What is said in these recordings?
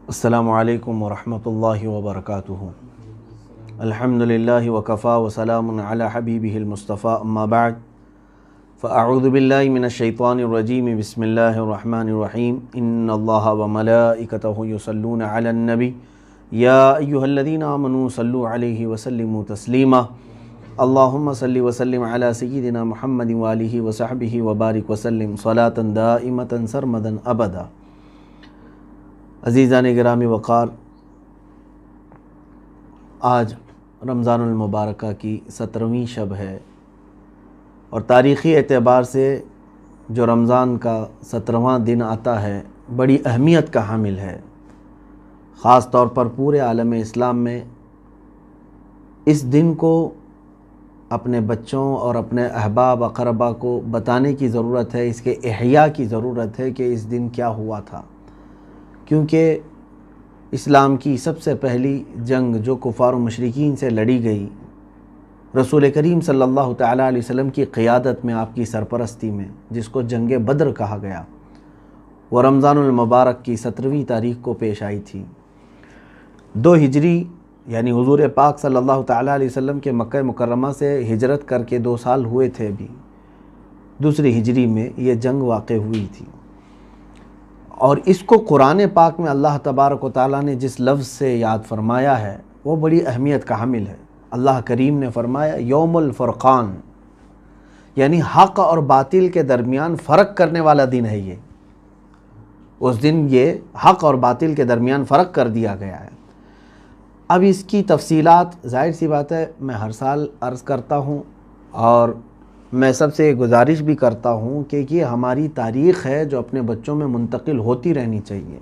السلام علیکم ورحمۃ اللہ وبرکاتہ۔ الحمدللہ وکفا وسلام علی حبیبہ المصطفیٰ، اما بعد فاعوذ باللہ من الشیطان الرجیم، بسم اللہ الرحمن الرحیم۔ ان اللہ وملائکتہ یصلون علی النبی یا ایہا الذین آمنوا صلوا علیہ وسلموا تسلیما۔ اللہم صلی وسلم علی سیدنا محمد وآلہ وصحبہ وبارک وسلم صلاۃ دائمۃ سرمدا ابدا۔ عزیزان گرامی وقار، آج رمضان المبارکہ کی 17ویں شب ہے اور تاریخی اعتبار سے جو رمضان کا 17واں دن آتا ہے بڑی اہمیت کا حامل ہے۔ خاص طور پر پورے عالم اسلام میں اس دن کو اپنے بچوں اور اپنے احباب اقربا کو بتانے کی ضرورت ہے، اس کے احیاء کی ضرورت ہے کہ اس دن کیا ہوا تھا، کیونکہ اسلام کی سب سے پہلی جنگ جو کفار و مشرکین سے لڑی گئی، رسول کریم صلی اللہ تعالیٰ علیہ وسلم کی قیادت میں، آپ کی سرپرستی میں، جس کو جنگ بدر کہا گیا، وہ رمضان المبارک کی 17ویں تاریخ کو پیش آئی تھی۔ 2 ہجری یعنی حضور پاک صلی اللہ تعالیٰ علیہ وسلم کے مکہ مکرمہ سے ہجرت کر کے 2 سال ہوئے تھے ابھی، 2 ہجری میں یہ جنگ واقع ہوئی تھی۔ اور اس کو قرآن پاک میں اللہ تبارک و تعالیٰ نے جس لفظ سے یاد فرمایا ہے وہ بڑی اہمیت کا حامل ہے۔ اللہ کریم نے فرمایا یوم الفرقان، یعنی حق اور باطل کے درمیان فرق کرنے والا دن ہے یہ۔ اس دن یہ حق اور باطل کے درمیان فرق کر دیا گیا ہے۔ اب اس کی تفصیلات ظاہر سی بات ہے میں ہر سال عرض کرتا ہوں، اور میں سب سے گزارش بھی کرتا ہوں کہ یہ ہماری تاریخ ہے جو اپنے بچوں میں منتقل ہوتی رہنی چاہیے۔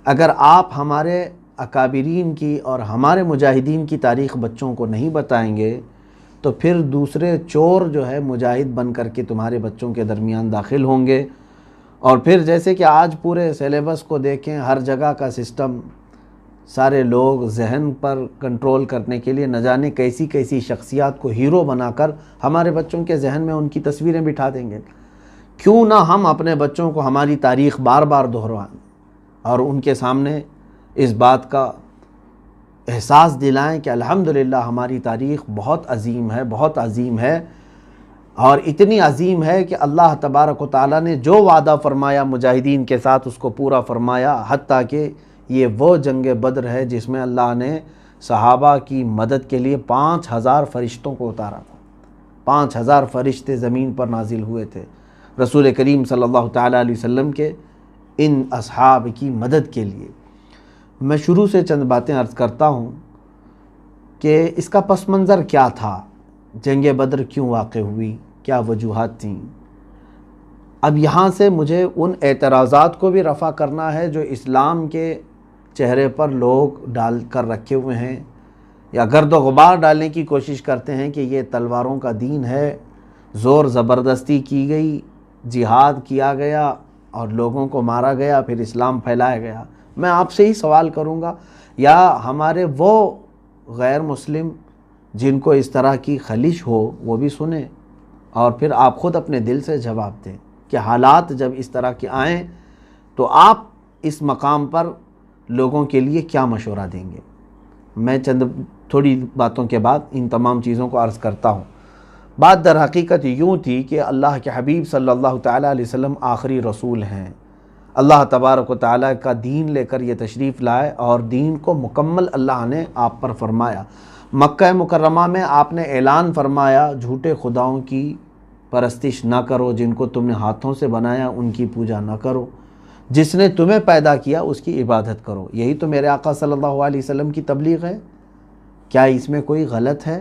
اگر آپ ہمارے اکابرین کی اور ہمارے مجاہدین کی تاریخ بچوں کو نہیں بتائیں گے تو پھر دوسرے چور جو ہے مجاہد بن کر کے تمہارے بچوں کے درمیان داخل ہوں گے، اور پھر جیسے کہ آج پورے سلیبس کو دیکھیں، ہر جگہ کا سسٹم، سارے لوگ ذہن پر کنٹرول کرنے کے لیے نہ جانے کیسی کیسی شخصیات کو ہیرو بنا کر ہمارے بچوں کے ذہن میں ان کی تصویریں بٹھا دیں گے۔ کیوں نہ ہم اپنے بچوں کو ہماری تاریخ بار بار دہرائیں اور ان کے سامنے اس بات کا احساس دلائیں کہ الحمدللہ ہماری تاریخ بہت عظیم ہے، بہت عظیم ہے، اور اتنی عظیم ہے کہ اللہ تبارک و تعالیٰ نے جو وعدہ فرمایا مجاہدین کے ساتھ اس کو پورا فرمایا، حتیٰ کہ یہ وہ جنگ بدر ہے جس میں اللہ نے صحابہ کی مدد کے لیے 5000 فرشتوں کو اتارا تھا۔ 5000 فرشتے زمین پر نازل ہوئے تھے رسول کریم صلی اللہ تعالیٰ علیہ وسلم کے ان اصحاب کی مدد کے لیے۔ میں شروع سے چند باتیں عرض کرتا ہوں کہ اس کا پس منظر کیا تھا، جنگ بدر کیوں واقع ہوئی، کیا وجوہات تھیں۔ اب یہاں سے مجھے ان اعتراضات کو بھی رفع کرنا ہے جو اسلام کے چہرے پر لوگ ڈال کر رکھے ہوئے ہیں یا گرد و غبار ڈالنے کی کوشش کرتے ہیں کہ یہ تلواروں کا دین ہے، زور زبردستی کی گئی، جہاد کیا گیا اور لوگوں کو مارا گیا، پھر اسلام پھیلایا گیا۔ میں آپ سے ہی سوال کروں گا، یا ہمارے وہ غیر مسلم جن کو اس طرح کی خلش ہو وہ بھی سنیں، اور پھر آپ خود اپنے دل سے جواب دیں کہ حالات جب اس طرح کے آئیں تو آپ اس مقام پر لوگوں کے لیے کیا مشورہ دیں گے۔ میں چند تھوڑی باتوں کے بعد ان تمام چیزوں کو عرض کرتا ہوں۔ بات در حقیقت یوں تھی کہ اللہ کے حبیب صلی اللہ تعالیٰ علیہ وسلم آخری رسول ہیں، اللہ تبارک و تعالیٰ کا دین لے کر یہ تشریف لائے اور دین کو مکمل اللہ نے آپ پر فرمایا۔ مکہ مکرمہ میں آپ نے اعلان فرمایا جھوٹے خداؤں کی پرستش نہ کرو، جن کو تم نے ہاتھوں سے بنایا ان کی پوجا نہ کرو، جس نے تمہیں پیدا کیا اس کی عبادت کرو۔ یہی تو میرے آقا صلی اللہ علیہ وسلم کی تبلیغ ہے، کیا اس میں کوئی غلط ہے؟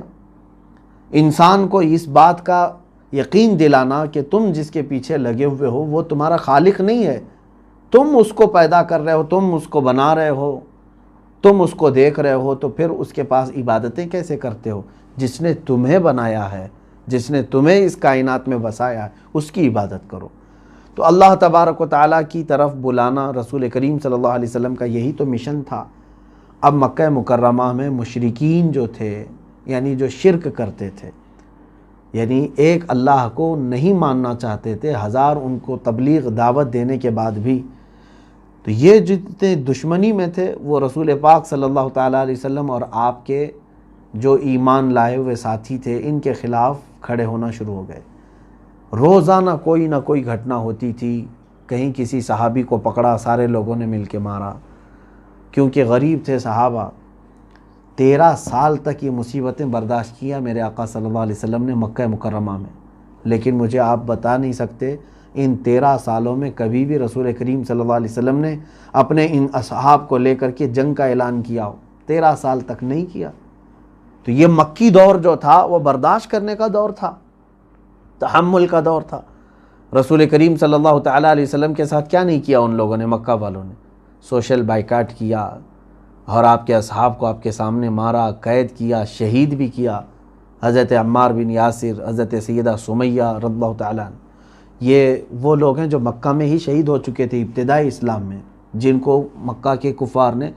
انسان کو اس بات کا یقین دلانا کہ تم جس کے پیچھے لگے ہوئے ہو وہ تمہارا خالق نہیں ہے، تم اس کو پیدا کر رہے ہو، تم اس کو بنا رہے ہو، تم اس کو دیکھ رہے ہو، تو پھر اس کے پاس عبادتیں کیسے کرتے ہو؟ جس نے تمہیں بنایا ہے، جس نے تمہیں اس کائنات میں بسایا ہے، اس کی عبادت کرو۔ تو اللہ تبارک و تعالیٰ کی طرف بلانا رسول کریم صلی اللہ علیہ وسلم کا یہی تو مشن تھا۔ اب مکہ مکرمہ میں مشرکین جو تھے، یعنی جو شرک کرتے تھے، یعنی ایک اللہ کو نہیں ماننا چاہتے تھے، 1000 ان کو تبلیغ دعوت دینے کے بعد بھی، تو تو یہ جتنے دشمنی میں تھے وہ رسول پاک صلی اللہ تعالیٰ علیہ وسلم اور آپ کے جو ایمان لائے ہوئے ساتھی تھے ان کے خلاف کھڑے ہونا شروع ہو گئے۔ روزانہ کوئی نہ کوئی گھٹنا ہوتی تھی، کہیں کسی صحابی کو پکڑا، سارے لوگوں نے مل کے مارا، کیونکہ غریب تھے صحابہ۔ 13 سال تک یہ مصیبتیں برداشت کیا میرے آقا صلی اللہ علیہ وسلم نے مکہ مکرمہ میں، لیکن مجھے آپ بتا نہیں سکتے ان 13 سالوں میں کبھی بھی رسول کریم صلی اللہ علیہ وسلم نے اپنے ان اصحاب کو لے کر کے جنگ کا اعلان کیا ہو، 13 سال تک نہیں کیا۔ تو یہ مکی دور جو تھا وہ برداشت کرنے کا دور تھا، تحمل کا دور تھا۔ رسول کریم صلی اللہ تعالیٰ علیہ وسلم کے ساتھ کیا نہیں کیا ان لوگوں نے، مکہ والوں نے؟ سوشل بائیکاٹ کیا اور آپ کے اصحاب کو آپ کے سامنے مارا، قید کیا، شہید بھی کیا۔ حضرت عمار بن یاسر، حضرت سیدہ سمیہ رضی اللہ تعالیٰ عنہ، یہ وہ لوگ ہیں جو مکہ میں ہی شہید ہو چکے تھے ابتدائی اسلام میں، جن کو مکہ کے کفار نے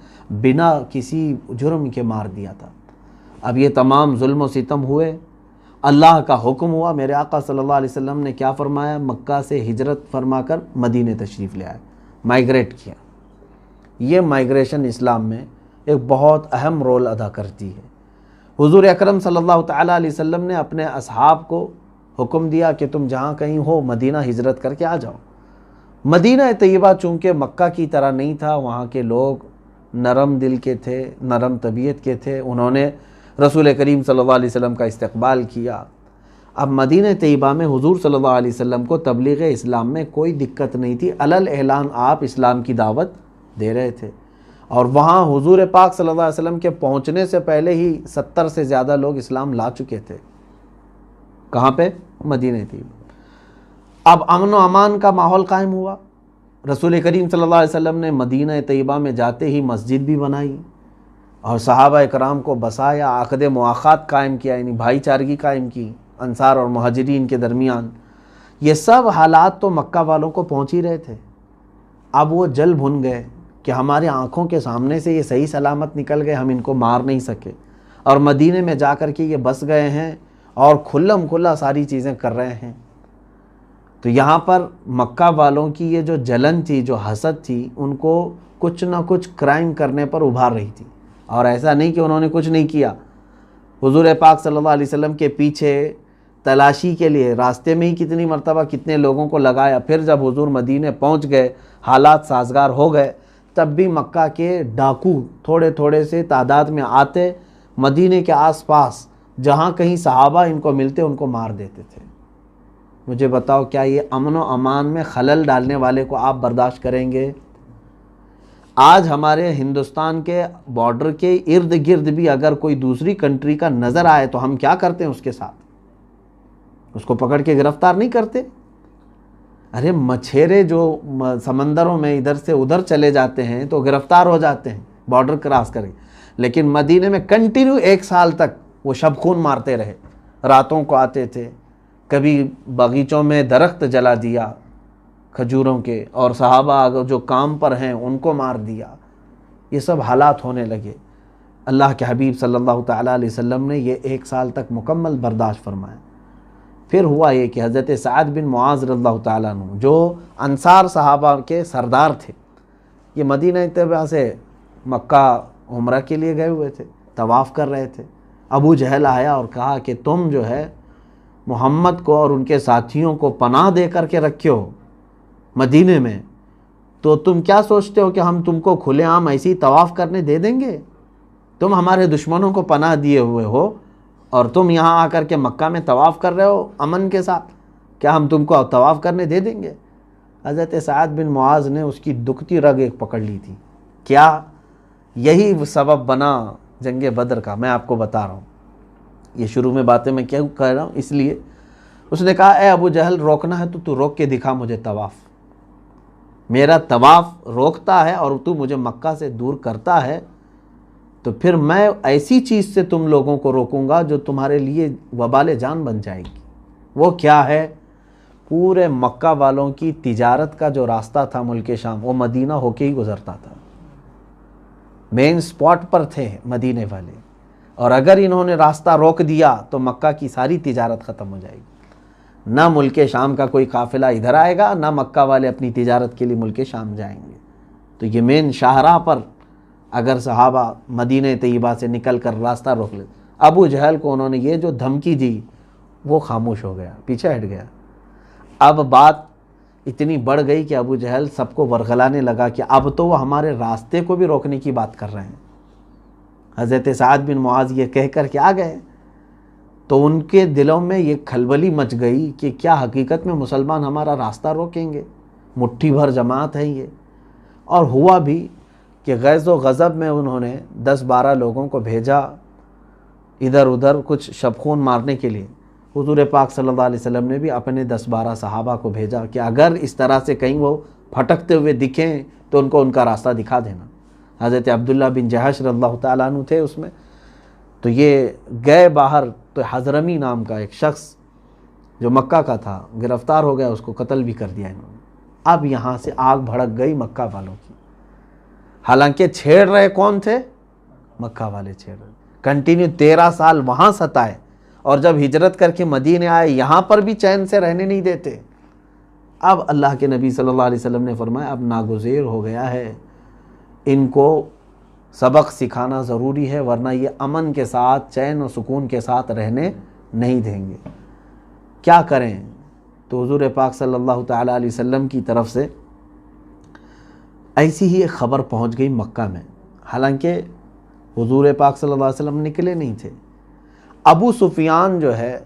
بنا کسی جرم کے مار دیا تھا۔ اب یہ تمام ظلم و ستم ہوئے، اللہ کا حکم ہوا، میرے آقا صلی اللہ علیہ وسلم نے کیا فرمایا؟ مکہ سے ہجرت فرما کر مدینے تشریف لے آئے، مائیگریٹ کیا۔ یہ مائیگریشن اسلام میں ایک بہت اہم رول ادا کرتی ہے۔ حضور اکرم صلی اللہ تعالیٰ علیہ وسلم نے اپنے اصحاب کو حکم دیا کہ تم جہاں کہیں ہو مدینہ ہجرت کر کے آ جاؤ۔ مدینہ طیبہ چونکہ مکہ کی طرح نہیں تھا، وہاں کے لوگ نرم دل کے تھے، نرم طبیعت کے تھے، انہوں نے رسول کریم صلی اللہ علیہ وسلم کا استقبال کیا۔ اب مدینہ طیبہ میں حضور صلی اللہ علیہ وسلم کو تبلیغ اسلام میں کوئی دقت نہیں تھی، علل اعلان آپ اسلام کی دعوت دے رہے تھے، اور وہاں حضور پاک صلی اللہ علیہ وسلم کے پہنچنے سے پہلے ہی 70 سے زیادہ لوگ اسلام لا چکے تھے۔ کہاں پہ؟ مدینہ طیبہ۔ اب امن و امان کا ماحول قائم ہوا۔ رسول کریم صلی اللہ علیہ وسلم نے مدینہ طیبہ میں جاتے ہی مسجد بھی بنائی اور صحابہ اکرام کو بسایا، عقد مواخات قائم کیا، یعنی بھائی چارگی قائم کی انصار اور مہاجرین کے درمیان۔ یہ سب حالات تو مکہ والوں کو پہنچ ہی رہے تھے۔ اب وہ جل بھن گئے کہ ہمارے آنکھوں کے سامنے سے یہ صحیح سلامت نکل گئے، ہم ان کو مار نہیں سکے، اور مدینے میں جا کر کے یہ بس گئے ہیں اور کھلم کھلا ساری چیزیں کر رہے ہیں۔ تو یہاں پر مکہ والوں کی یہ جو جلن تھی، جو حسد تھی، ان کو کچھ نہ کچھ کرائم کرنے پر ابھار رہی تھی، اور ایسا نہیں کہ انہوں نے کچھ نہیں کیا۔ حضور پاک صلی اللہ علیہ وسلم کے پیچھے تلاشی کے لیے راستے میں ہی کتنی مرتبہ کتنے لوگوں کو لگایا، پھر جب حضور مدینے پہنچ گئے، حالات سازگار ہو گئے، تب بھی مکہ کے ڈاکو تھوڑے تھوڑے سے تعداد میں آتے، مدینے کے آس پاس جہاں کہیں صحابہ ان کو ملتے ان کو مار دیتے تھے۔ مجھے بتاؤ کیا یہ امن و امان میں خلل ڈالنے والے کو آپ برداشت کریں گے؟ آج ہمارے ہندوستان کے بارڈر کے ارد گرد بھی اگر کوئی دوسری کنٹری کا نظر آئے تو ہم کیا کرتے ہیں اس کے ساتھ؟ اس کو پکڑ کے گرفتار نہیں کرتے؟ ارے مچھیرے جو سمندروں میں ادھر سے ادھر چلے جاتے ہیں تو گرفتار ہو جاتے ہیں بارڈر کراس کر کے، لیکن مدینے میں کنٹینیو 1 سال تک وہ شب خون مارتے رہے۔ راتوں کو آتے تھے، کبھی باغیچوں میں درخت جلا دیا کھجوروں کے، اور صحابہ جو کام پر ہیں ان کو مار دیا۔ یہ سب حالات ہونے لگے۔ اللہ کے حبیب صلی اللہ تعالیٰ علیہ وسلم نے یہ 1 سال تک مکمل برداشت فرمایا۔ پھر ہوا یہ کہ حضرت سعد بن معاذ رضی اللہ تعالیٰ عنہ جو انصار صحابہ کے سردار تھے، یہ مدینہ طیبہ سے مکہ عمرہ کے لیے گئے ہوئے تھے، طواف کر رہے تھے۔ ابو جہل آیا اور کہا کہ تم جو ہے محمد کو اور ان کے ساتھیوں کو پناہ دے کر کے رکھے ہو مدینے میں، تو تم کیا سوچتے ہو کہ ہم تم کو کھلے عام ایسے ہی طواف کرنے دے دیں گے؟ تم ہمارے دشمنوں کو پناہ دیے ہوئے ہو اور تم یہاں آ کر کے مکہ میں طواف کر رہے ہو امن کے ساتھ، کیا ہم تم کو طواف کرنے دے دیں گے؟ حضرت سعد بن معاذ نے اس کی دکھتی رگ ایک پکڑ لی تھی۔ کیا یہی سبب بنا جنگ بدر کا؟ میں آپ کو بتا رہا ہوں، یہ شروع میں باتیں میں کیوں کہہ رہا ہوں، اس لیے اس نے کہا اے ابو جہل روکنا ہے تو روک کے دکھا مجھے طواف، میرا طواف روکتا ہے اور تو مجھے مکہ سے دور کرتا ہے، تو پھر میں ایسی چیز سے تم لوگوں کو روکوں گا جو تمہارے لیے وبال جان بن جائے گی۔ وہ کیا ہے؟ پورے مکہ والوں کی تجارت کا جو راستہ تھا ملک شام، وہ مدینہ ہو کے ہی گزرتا تھا، مین سپاٹ پر تھے مدینے والے، اور اگر انہوں نے راستہ روک دیا تو مکہ کی ساری تجارت ختم ہو جائے گی، نہ ملک شام کا کوئی قافلہ ادھر آئے گا، نہ مکہ والے اپنی تجارت کے لیے ملک شام جائیں گے۔ تو یہ مین شاہراہ پر اگر صحابہ مدینہ طیبہ سے نکل کر راستہ روک لے، ابو جہل کو انہوں نے یہ جو دھمکی دی وہ خاموش ہو گیا، پیچھے ہٹ گیا۔ اب بات اتنی بڑھ گئی کہ ابو جہل سب کو ورغلانے لگا کہ اب تو وہ ہمارے راستے کو بھی روکنے کی بات کر رہے ہیں۔ حضرت سعد بن معاذ یہ کہہ کر کے آ گئے تو ان کے دلوں میں یہ کھلبلی مچ گئی کہ کیا حقیقت میں مسلمان ہمارا راستہ روکیں گے؟ مٹھی بھر جماعت ہے یہ۔ اور ہوا بھی کہ غیظ و غضب میں انہوں نے 10-12 لوگوں کو بھیجا ادھر ادھر کچھ شبخون مارنے کے لیے۔ حضور پاک صلی اللہ علیہ وسلم نے بھی اپنے 10-12 صحابہ کو بھیجا کہ اگر اس طرح سے کہیں وہ پھٹکتے ہوئے دکھیں تو ان کا راستہ دکھا دینا۔ حضرت عبداللہ بن جہش رضی اللہ تعالیٰ عنہ تھے اس میں، تو یہ گئے باہر، تو حضرمی نام کا ایک شخص جو مکہ کا تھا گرفتار ہو گیا، اس کو قتل بھی کر دیا انہوں نے۔ اب یہاں سے آگ بھڑک گئی مکہ والوں کی، حالانکہ چھیڑ رہے کون تھے؟ مکہ والے چھیڑ رہے، کنٹینیو 13 سال وہاں ستائے، اور جب ہجرت کر کے مدینے آئے یہاں پر بھی چین سے رہنے نہیں دیتے۔ اب اللہ کے نبی صلی اللہ علیہ وسلم نے فرمایا اب ناگزیر ہو گیا ہے، ان کو سبق سکھانا ضروری ہے، ورنہ یہ امن کے ساتھ چین و سکون کے ساتھ رہنے نہیں دیں گے۔ کیا کریں؟ تو حضور پاک صلی اللہ تعالیٰ علیہ وسلم کی طرف سے ایسی ہی ایک خبر پہنچ گئی مکہ میں، حالانکہ حضور پاک صلی اللہ علیہ وسلم نکلے نہیں تھے۔ ابو سفیان جو ہے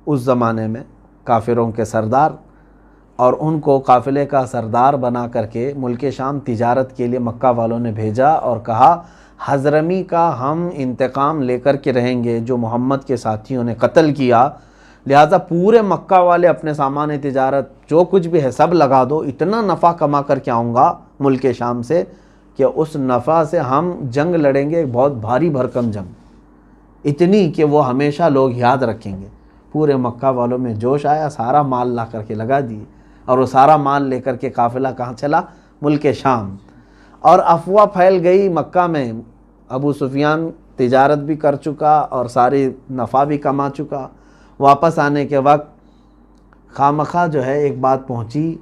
اس زمانے میں کافروں کے سردار، اور ان کو قافلے کا سردار بنا کر کے ملک شام تجارت کے لیے مکہ والوں نے بھیجا اور کہا حضرمی کا ہم انتقام لے کر کے رہیں گے جو محمد کے ساتھیوں نے قتل کیا، لہٰذا پورے مکہ والے اپنے سامان تجارت جو کچھ بھی ہے سب لگا دو، اتنا نفع کما کر کے آؤں گا ملک شام سے کہ اس نفع سے ہم جنگ لڑیں گے، بہت بھاری بھرکم جنگ، اتنی کہ وہ ہمیشہ لوگ یاد رکھیں گے۔ پورے مکہ والوں میں جوش آیا، سارا مال لا کر کے لگا دیے، اور وہ سارا مال لے کر کے قافلہ کہاں چلا؟ ملک شام۔ اور افواہ پھیل گئی مکہ میں، ابو سفیان تجارت بھی کر چکا اور ساری نفع بھی کما چکا، واپس آنے کے وقت خامخواہ جو ہے ایک بات پہنچی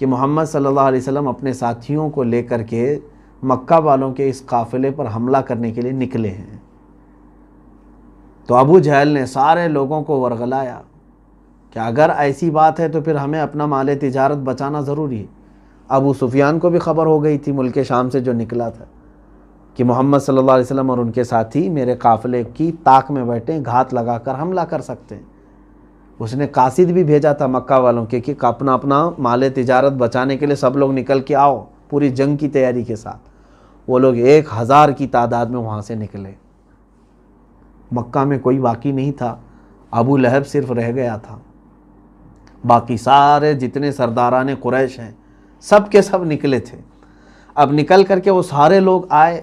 کہ محمد صلی اللہ علیہ وسلم اپنے ساتھیوں کو لے کر کے مکہ والوں کے اس قافلے پر حملہ کرنے کے لیے نکلے ہیں۔ تو ابو جہل نے سارے لوگوں کو ورغلایا کہ اگر ایسی بات ہے تو پھر ہمیں اپنا مال تجارت بچانا ضروری ہے۔ ابو سفیان کو بھی خبر ہو گئی تھی ملک شام سے جو نکلا تھا کہ محمد صلی اللہ علیہ وسلم اور ان کے ساتھی میرے قافلے کی طاق میں بیٹھے، گھات لگا کر حملہ کر سکتے ہیں۔ اس نے قاصد بھی بھیجا تھا مکہ والوں کے کہ اپنا مال تجارت بچانے کے لیے سب لوگ نکل کے آؤ، پوری جنگ کی تیاری کے ساتھ۔ وہ لوگ 1000 کی تعداد میں وہاں سے نکلے۔ مکہ میں کوئی باقی نہیں تھا، ابو لہب صرف رہ گیا تھا، باقی سارے جتنے سرداران قریش ہیں سب کے سب نکلے تھے۔ اب نکل کر کے وہ سارے لوگ آئے،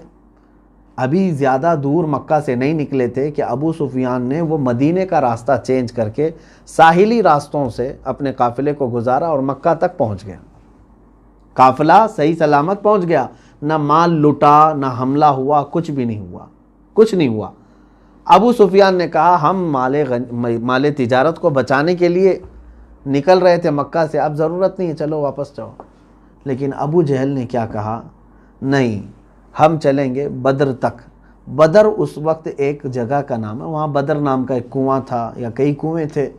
ابھی زیادہ دور مکہ سے نہیں نکلے تھے کہ ابو سفیان نے وہ مدینے کا راستہ چینج کر کے ساحلی راستوں سے اپنے قافلے کو گزارا اور مکہ تک پہنچ گیا۔ قافلہ صحیح سلامت پہنچ گیا، نہ مال لٹا، نہ حملہ ہوا، کچھ بھی نہیں ہوا، کچھ نہیں ہوا۔ ابو سفیان نے کہا ہم مال تجارت کو بچانے کے لیے نکل رہے تھے مکہ سے، اب ضرورت نہیں ہے، چلو واپس جاؤ۔ لیکن ابو جہل نے کیا کہا؟ نہیں، ہم چلیں گے بدر تک۔ بدر اس وقت ایک جگہ کا نام ہے، وہاں بدر نام کا ایک کنواں تھا یا کئی کنویں تھے،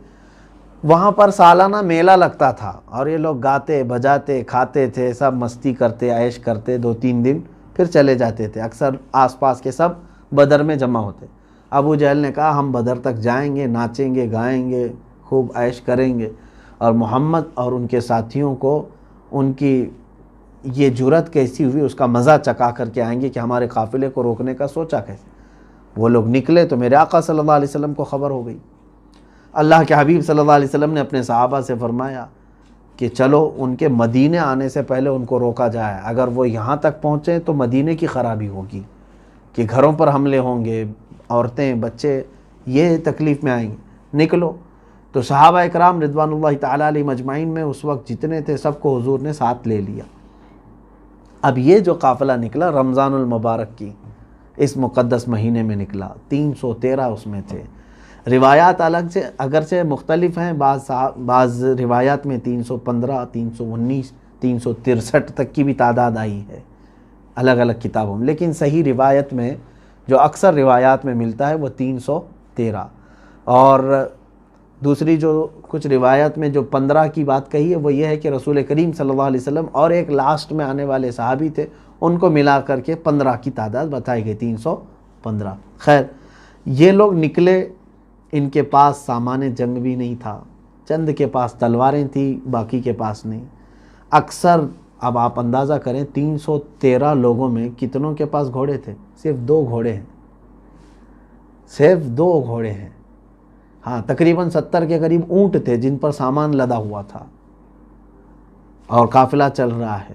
وہاں پر سالانہ میلہ لگتا تھا اور یہ لوگ گاتے بجاتے کھاتے تھے، سب مستی کرتے عیش کرتے، 2-3 دن پھر چلے جاتے تھے۔ اکثر آس پاس کے سب بدر میں جمع ہوتے۔ ابو جہل نے کہا ہم بدر تک جائیں گے، ناچیں گے، گائیں گے، خوب عیش کریں گے، اور محمد اور ان کے ساتھیوں کو ان کی یہ جرت کیسی ہوئی اس کا مزہ چکا کر کے آئیں گے کہ ہمارے قافلے کو روکنے کا سوچا کیسے۔ وہ لوگ نکلے تو میرے آقا صلی اللہ علیہ وسلم کو خبر ہو گئی۔ اللہ کے حبیب صلی اللہ علیہ وسلم نے اپنے صحابہ سے فرمایا کہ چلو ان کے مدینے آنے سے پہلے ان کو روکا جائے، اگر وہ یہاں تک پہنچے تو مدینے کی خرابی ہوگی کہ گھروں پر حملے ہوں گے، عورتیں بچے یہ تکلیف میں آئیں گے، نکلو۔ تو صحابہ اکرام رضوان اللہ تعالیٰ علیہ مجمعین میں اس وقت جتنے تھے سب کو حضور نے ساتھ لے لیا۔ اب یہ جو قافلہ نکلا رمضان المبارک کی اس مقدس مہینے میں نکلا، 313 اس میں تھے۔ روایات الگ سے اگرچہ مختلف ہیں، بعض روایات میں 315، 319، 363 تک کی بھی تعداد آئی ہے، الگ الگ کتابوں میں، لیکن صحیح روایت میں جو اکثر روایات میں ملتا ہے وہ 313، اور دوسری جو کچھ روایت میں جو 15 کی بات کہی ہے وہ یہ ہے کہ رسول کریم صلی اللہ علیہ وسلم اور ایک لاسٹ میں آنے والے صحابی تھے، ان کو ملا کر کے 15 کی تعداد بتائی گئی، 315۔ خیر، یہ لوگ نکلے، ان کے پاس سامان جنگ بھی نہیں تھا، چند کے پاس تلواریں تھیں، باقی کے پاس نہیں۔ اکثر اب آپ اندازہ کریں 313 لوگوں میں کتنوں کے پاس گھوڑے تھے؟ صرف 2 گھوڑے ہیں، صرف 2 گھوڑے ہیں۔ ہاں، تقریباً 70 کے قریب اونٹ تھے جن پر سامان لدا ہوا تھا اور قافلہ چل رہا ہے،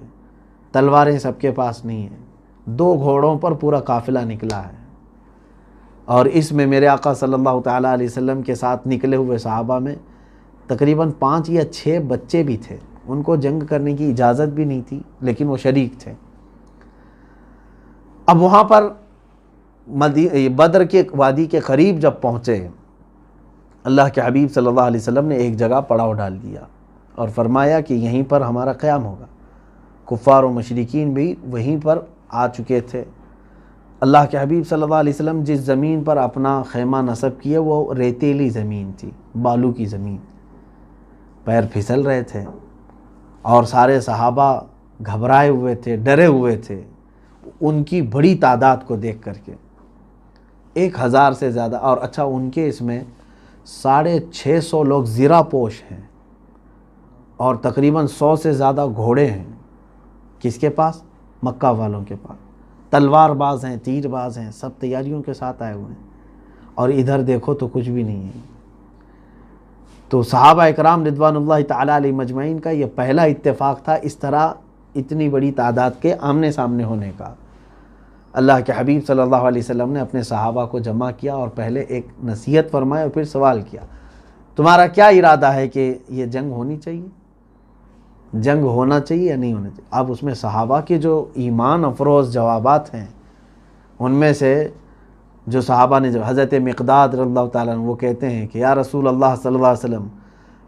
تلواریں سب کے پاس نہیں ہیں، 2 گھوڑوں پر پورا قافلہ نکلا ہے۔ اور اس میں میرے آقا صلی اللہ تعالیٰ علیہ وسلم کے ساتھ نکلے ہوئے صحابہ میں تقریباً 5 یا 6 بچے بھی تھے، ان کو جنگ کرنے کی اجازت بھی نہیں تھی لیکن وہ شریک تھے۔ اب وہاں پر بدر کے وادی کے قریب جب پہنچے، اللہ کے حبیب صلی اللہ علیہ وسلم نے ایک جگہ پڑاؤ ڈال دیا اور فرمایا کہ یہیں پر ہمارا قیام ہوگا۔ کفار و مشرکین بھی وہیں پر آ چکے تھے۔ اللہ کے حبیب صلی اللہ علیہ وسلم جس زمین پر اپنا خیمہ نصب کیے وہ ریتیلی زمین تھی، بالو کی زمین، پیر پھسل رہے تھے اور سارے صحابہ گھبرائے ہوئے تھے، ڈرے ہوئے تھے ان کی بڑی تعداد کو دیکھ کر کے، 1000 سے زیادہ۔ اور اچھا، ان کے اس میں 650 لوگ زرہ پوش ہیں اور تقریباً 100 سے زیادہ گھوڑے ہیں۔ کس کے پاس؟ مکہ والوں کے پاس۔ تلوار باز ہیں، تیر باز ہیں، سب تیاریوں کے ساتھ آئے ہوئے ہیں، اور ادھر دیکھو تو کچھ بھی نہیں ہے۔ تو صحابہ اکرام رضوان اللہ تعالیٰ علیہ مجمعین کا یہ پہلا اتفاق تھا اس طرح اتنی بڑی تعداد کے آمنے سامنے ہونے کا۔ اللہ کے حبیب صلی اللہ علیہ وسلم نے اپنے صحابہ کو جمع کیا اور پہلے ایک نصیحت فرمائی اور پھر سوال کیا، تمہارا کیا ارادہ ہے کہ یہ جنگ ہونی چاہیے، جنگ ہونا چاہیے یا نہیں ہونا چاہیے؟ اب اس میں صحابہ کے جو ایمان افروز جوابات ہیں، ان میں سے جو صحابہ نے، جو حضرت مقداد رضی اللہ تعالیٰ عنہ، وہ کہتے ہیں کہ یا رسول اللہ صلی اللہ علیہ وسلم،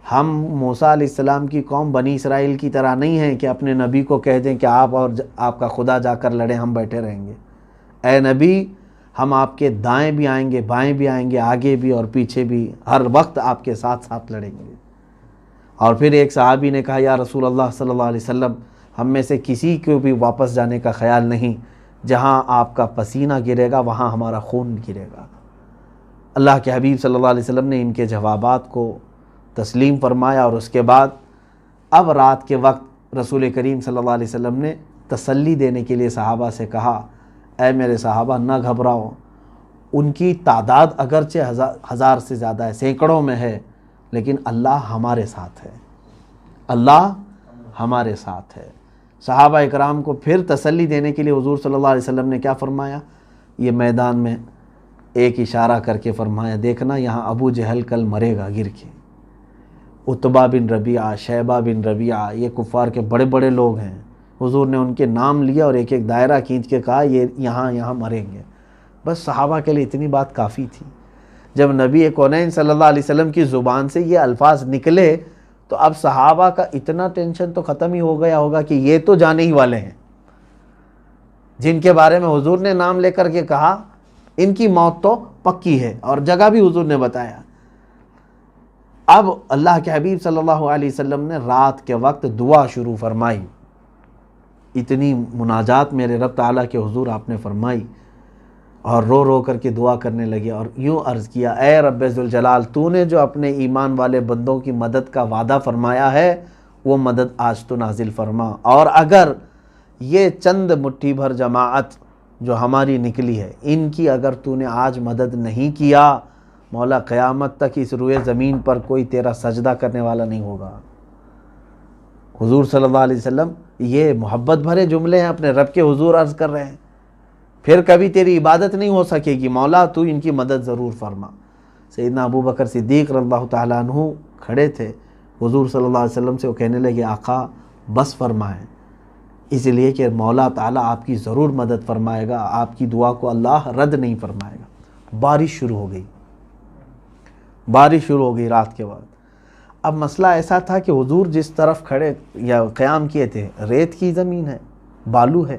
ہم موسیٰ علیہ السلام کی قوم بنی اسرائیل کی طرح نہیں ہیں کہ اپنے نبی کو کہہ دیں کہ آپ اور آپ کا خدا جا کر لڑیں، ہم بیٹھے رہیں گے۔ اے نبی، ہم آپ کے دائیں بھی آئیں گے، بائیں بھی آئیں گے، آگے بھی اور پیچھے بھی، ہر وقت آپ کے ساتھ ساتھ لڑیں گے۔ اور پھر ایک صحابی نے کہا یا رسول اللہ صلی اللہ علیہ وسلم، ہم میں سے کسی کو بھی واپس جانے کا خیال نہیں، جہاں آپ کا پسینہ گرے گا وہاں ہمارا خون گرے گا۔ اللہ کے حبیب صلی اللہ علیہ وسلم نے ان کے جوابات کو تسلیم فرمایا، اور اس کے بعد اب رات کے وقت رسول کریم صلی اللہ علیہ وسلم نے تسلی دینے کے لیے صحابہ سے کہا، اے میرے صحابہ نہ گھبراؤ، ان کی تعداد اگرچہ 1000 سے زیادہ ہے، سینکڑوں میں ہے، لیکن اللہ ہمارے ساتھ ہے، اللہ ہمارے ساتھ ہے۔ صحابہ اکرام کو پھر تسلی دینے کے لیے حضور صلی اللہ علیہ وسلم نے کیا فرمایا؟ یہ میدان میں ایک اشارہ کر کے فرمایا، دیکھنا یہاں ابو جہل کل مرے گا گر کے، عتبہ بن ربیعہ، شیبہ بن ربیعہ، یہ کفار کے بڑے بڑے لوگ ہیں۔ حضور نے ان کے نام لیا اور ایک ایک دائرہ کھینچ کے کہا یہ یہاں مریں گے۔ بس صحابہ کے لیے اتنی بات کافی تھی۔ جب نبی کونین صلی اللہ علیہ وسلم کی زبان سے یہ الفاظ نکلے تو اب صحابہ کا اتنا ٹینشن تو ختم ہی ہو گیا ہوگا کہ یہ تو جانے ہی والے ہیں، جن کے بارے میں حضور نے نام لے کر کے کہا ان کی موت تو پکی ہے، اور جگہ بھی حضور نے بتایا۔ اب اللہ کے حبیب صلی اللہ علیہ وسلم نے رات کے وقت دعا شروع فرمائی، اتنی مناجات میرے رب تعالیٰ کے حضور آپ نے فرمائی، اور رو رو کر کے دعا کرنے لگے اور یوں عرض کیا، اے رب ذوالجلال، تو نے جو اپنے ایمان والے بندوں کی مدد کا وعدہ فرمایا ہے وہ مدد آج تو نازل فرما، اور اگر یہ چند مٹھی بھر جماعت جو ہماری نکلی ہے ان کی اگر تو نے آج مدد نہیں کیا، مولا قیامت تک اس روئے زمین پر کوئی تیرا سجدہ کرنے والا نہیں ہوگا۔ حضور صلی اللہ علیہ وسلم یہ محبت بھرے جملے ہیں، اپنے رب کے حضور عرض کر رہے ہیں، پھر کبھی تیری عبادت نہیں ہو سکے گی، مولا تو ان کی مدد ضرور فرما۔ سیدنا ابو بکر صدیق رضی اللہ تعالیٰ عنہ کھڑے تھے، حضور صلی اللہ علیہ وسلم سے وہ کہنے لگے، آقا بس فرمائیں، اس لیے کہ مولا تعالیٰ آپ کی ضرور مدد فرمائے گا، آپ کی دعا کو اللہ رد نہیں فرمائے گا۔ بارش شروع ہو گئی، بارش شروع ہو گئی رات کے بعد۔ اب مسئلہ ایسا تھا کہ حضور جس طرف کھڑے یا قیام کیے تھے ریت کی زمین ہے، بالو ہے،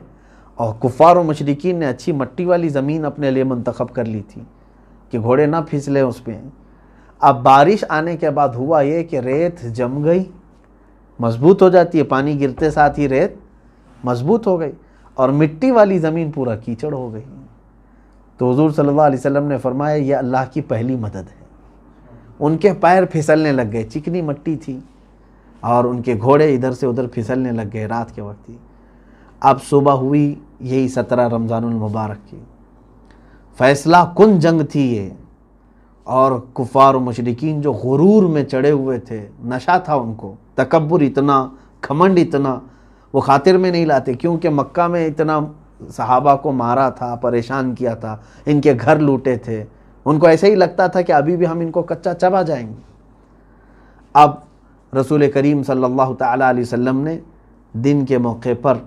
اور کفار و مشرکین نے اچھی مٹی والی زمین اپنے لیے منتخب کر لی تھی کہ گھوڑے نہ پھسلیں اس پہ۔ اب بارش آنے کے بعد ہوا یہ کہ ریت جم گئی، مضبوط ہو جاتی ہے، پانی گرتے ساتھ ہی ریت مضبوط ہو گئی، اور مٹی والی زمین پورا کیچڑ ہو گئی۔ تو حضور صلی اللہ علیہ وسلم نے فرمایا یہ اللہ کی پہلی مدد ہے۔ ان کے پیر پھسلنے لگ گئے، چکنی مٹی تھی، اور ان کے گھوڑے ادھر سے ادھر پھسلنے لگ گئے، رات کے وقت ہی۔ اب صبح ہوئی، یہی 17 رمضان المبارک کی فیصلہ کن جنگ تھی یہ، اور کفار و مشرکین جو غرور میں چڑھے ہوئے تھے، نشہ تھا ان کو، تکبر اتنا، گھمنڈ اتنا، وہ خاطر میں نہیں لاتے، کیونکہ مکہ میں اتنا صحابہ کو مارا تھا، پریشان کیا تھا، ان کے گھر لوٹے تھے، ان کو ایسے ہی لگتا تھا کہ ابھی بھی ہم ان کو کچا چبا جائیں گے۔ اب رسول کریم صلی اللہ تعالیٰ علیہ وسلم نے دن کے موقع پر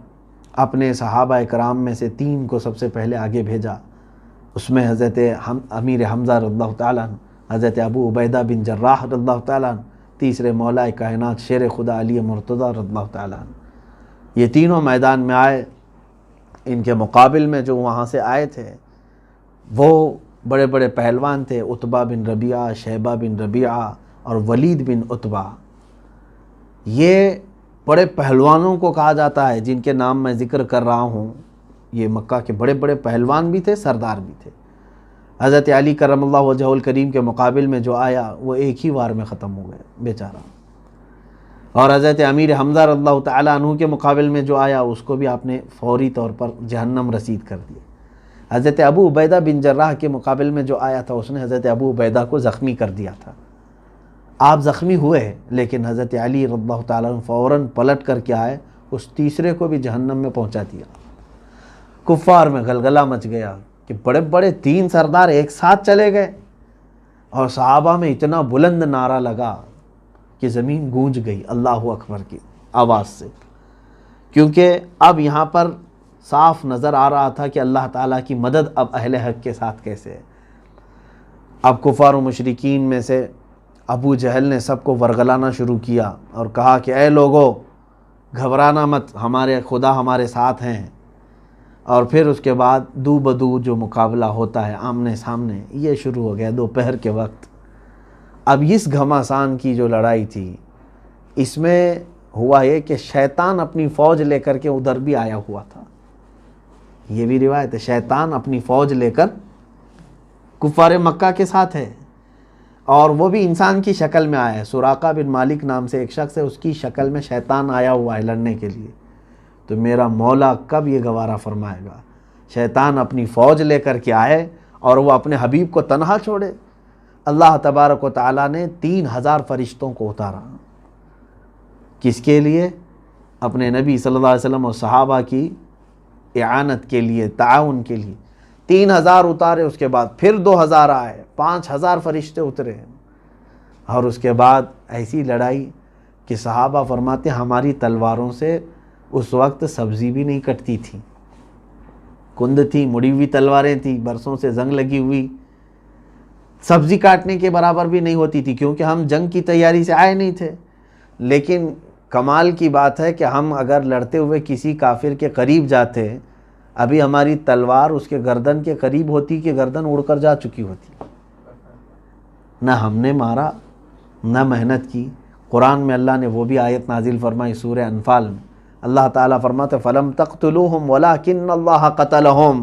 اپنے صحابہ کرام میں سے 3 کو سب سے پہلے آگے بھیجا۔ اس میں حضرت امیر حمزہ رضی اللہ تعالیٰ عنہ، حضرت ابو عبیدہ بن جراح رضی اللہ تعالیٰ عنہ، تیسرے مولا کائنات شیر خدا علی مرتضیٰ رضی اللہ تعالیٰ عنہ۔ یہ تینوں میدان میں آئے۔ ان کے مقابل میں جو وہاں سے آئے تھے وہ بڑے بڑے پہلوان تھے، عتبہ بن ربیعہ، شیبہ بن ربیعہ اور ولید بن عتبہ۔ یہ بڑے پہلوانوں کو کہا جاتا ہے جن کے نام میں ذکر کر رہا ہوں، یہ مکہ کے بڑے بڑے پہلوان بھی تھے، سردار بھی تھے۔ حضرت علی کرم اللہ وجہہ الکریم کے مقابل میں جو آیا وہ ایک ہی وار میں ختم ہو گئے بیچارہ، اور حضرت امیر حمزہ رضی اللہ تعالیٰ عنہ کے مقابل میں جو آیا اس کو بھی آپ نے فوری طور پر جہنم رسید کر دیا۔ حضرت ابو عبیدہ بن جراح کے مقابل میں جو آیا تھا اس نے حضرت ابو عبیدہ کو زخمی کر دیا تھا۔ آپ زخمی ہوئے لیکن حضرت علی رضی اللہ تعالیٰ عنہ فوراً پلٹ کر کے آئے، اس تیسرے کو بھی جہنم میں پہنچا دیا۔ کفار میں غلغلہ مچ گیا کہ بڑے بڑے 3 سردار ایک ساتھ چلے گئے، اور صحابہ میں اتنا بلند نعرہ لگا کہ زمین گونج گئی اللہ اکبر کی آواز سے، کیونکہ اب یہاں پر صاف نظر آ رہا تھا کہ اللہ تعالیٰ کی مدد اب اہل حق کے ساتھ کیسے ہے۔ اب کفار و مشرکین میں سے ابو جہل نے سب کو ورغلانا شروع کیا اور کہا کہ اے لوگو گھبرانا مت، ہمارے خدا ہمارے ساتھ ہیں۔ اور پھر اس کے بعد دو بدو جو مقابلہ ہوتا ہے آمنے سامنے، یہ شروع ہو گیا دوپہر کے وقت۔ اب اس گھماسان کی جو لڑائی تھی اس میں ہوا یہ کہ شیطان اپنی فوج لے کر کے ادھر بھی آیا ہوا تھا، یہ بھی روایت ہے، شیطان اپنی فوج لے کر کفار مکہ کے ساتھ ہے، اور وہ بھی انسان کی شکل میں آیا ہے۔ سراقہ بن مالک نام سے ایک شخص ہے، اس کی شکل میں شیطان آیا ہوا ہے لڑنے کے لیے۔ تو میرا مولا کب یہ گوارہ فرمائے گا شیطان اپنی فوج لے کر کے آئے اور وہ اپنے حبیب کو تنہا چھوڑے؟ اللہ تبارک و تعالیٰ نے 3000 فرشتوں کو اتارا، کس کے لیے؟ اپنے نبی صلی اللہ علیہ وسلم اور صحابہ کی اعانت کے لیے، تعاون کے لیے۔ 3000 اتارے، اس کے بعد پھر 2000 آئے، 5000 فرشتے اترے، اور اس کے بعد ایسی لڑائی کہ صحابہ فرماتے ہماری تلواروں سے اس وقت سبزی بھی نہیں کٹتی تھی، کند تھی، مڑی ہوئی تلواریں تھیں، برسوں سے زنگ لگی ہوئی، سبزی کاٹنے کے برابر بھی نہیں ہوتی تھی، کیونکہ ہم جنگ کی تیاری سے آئے نہیں تھے۔ لیکن کمال کی بات ہے کہ ہم اگر لڑتے ہوئے کسی کافر کے قریب جاتے، ابھی ہماری تلوار اس کے گردن کے قریب ہوتی کہ گردن اڑ کر جا چکی ہوتی، نہ ہم نے مارا نہ محنت کی۔ قرآن میں اللہ نے وہ بھی آیت نازل فرمائی سورہ انفال میں، اللہ تعالیٰ فرماتے فَلَمْ تَقْتُلُوهُمْ وَلَكِنَّ اللَّهَ قَتَلَهُمْ،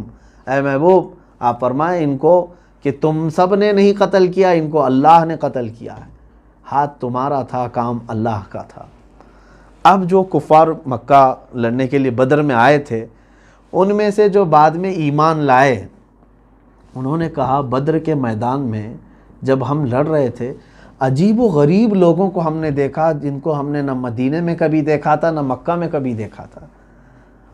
اے محبوب آپ فرمائیں ان کو کہ تم سب نے نہیں قتل کیا، ان کو اللہ نے قتل کیا ہے، ہاتھ تمہارا تھا، کام اللہ کا تھا۔ اب جو کفار مکہ لڑنے کے لیے بدر میں آئے تھے، ان میں سے جو بعد میں ایمان لائے، انہوں نے کہا بدر کے میدان میں جب ہم لڑ رہے تھے عجیب و غریب لوگوں کو ہم نے دیکھا، جن کو ہم نے نہ مدینے میں کبھی دیکھا تھا نہ مکہ میں کبھی دیکھا تھا،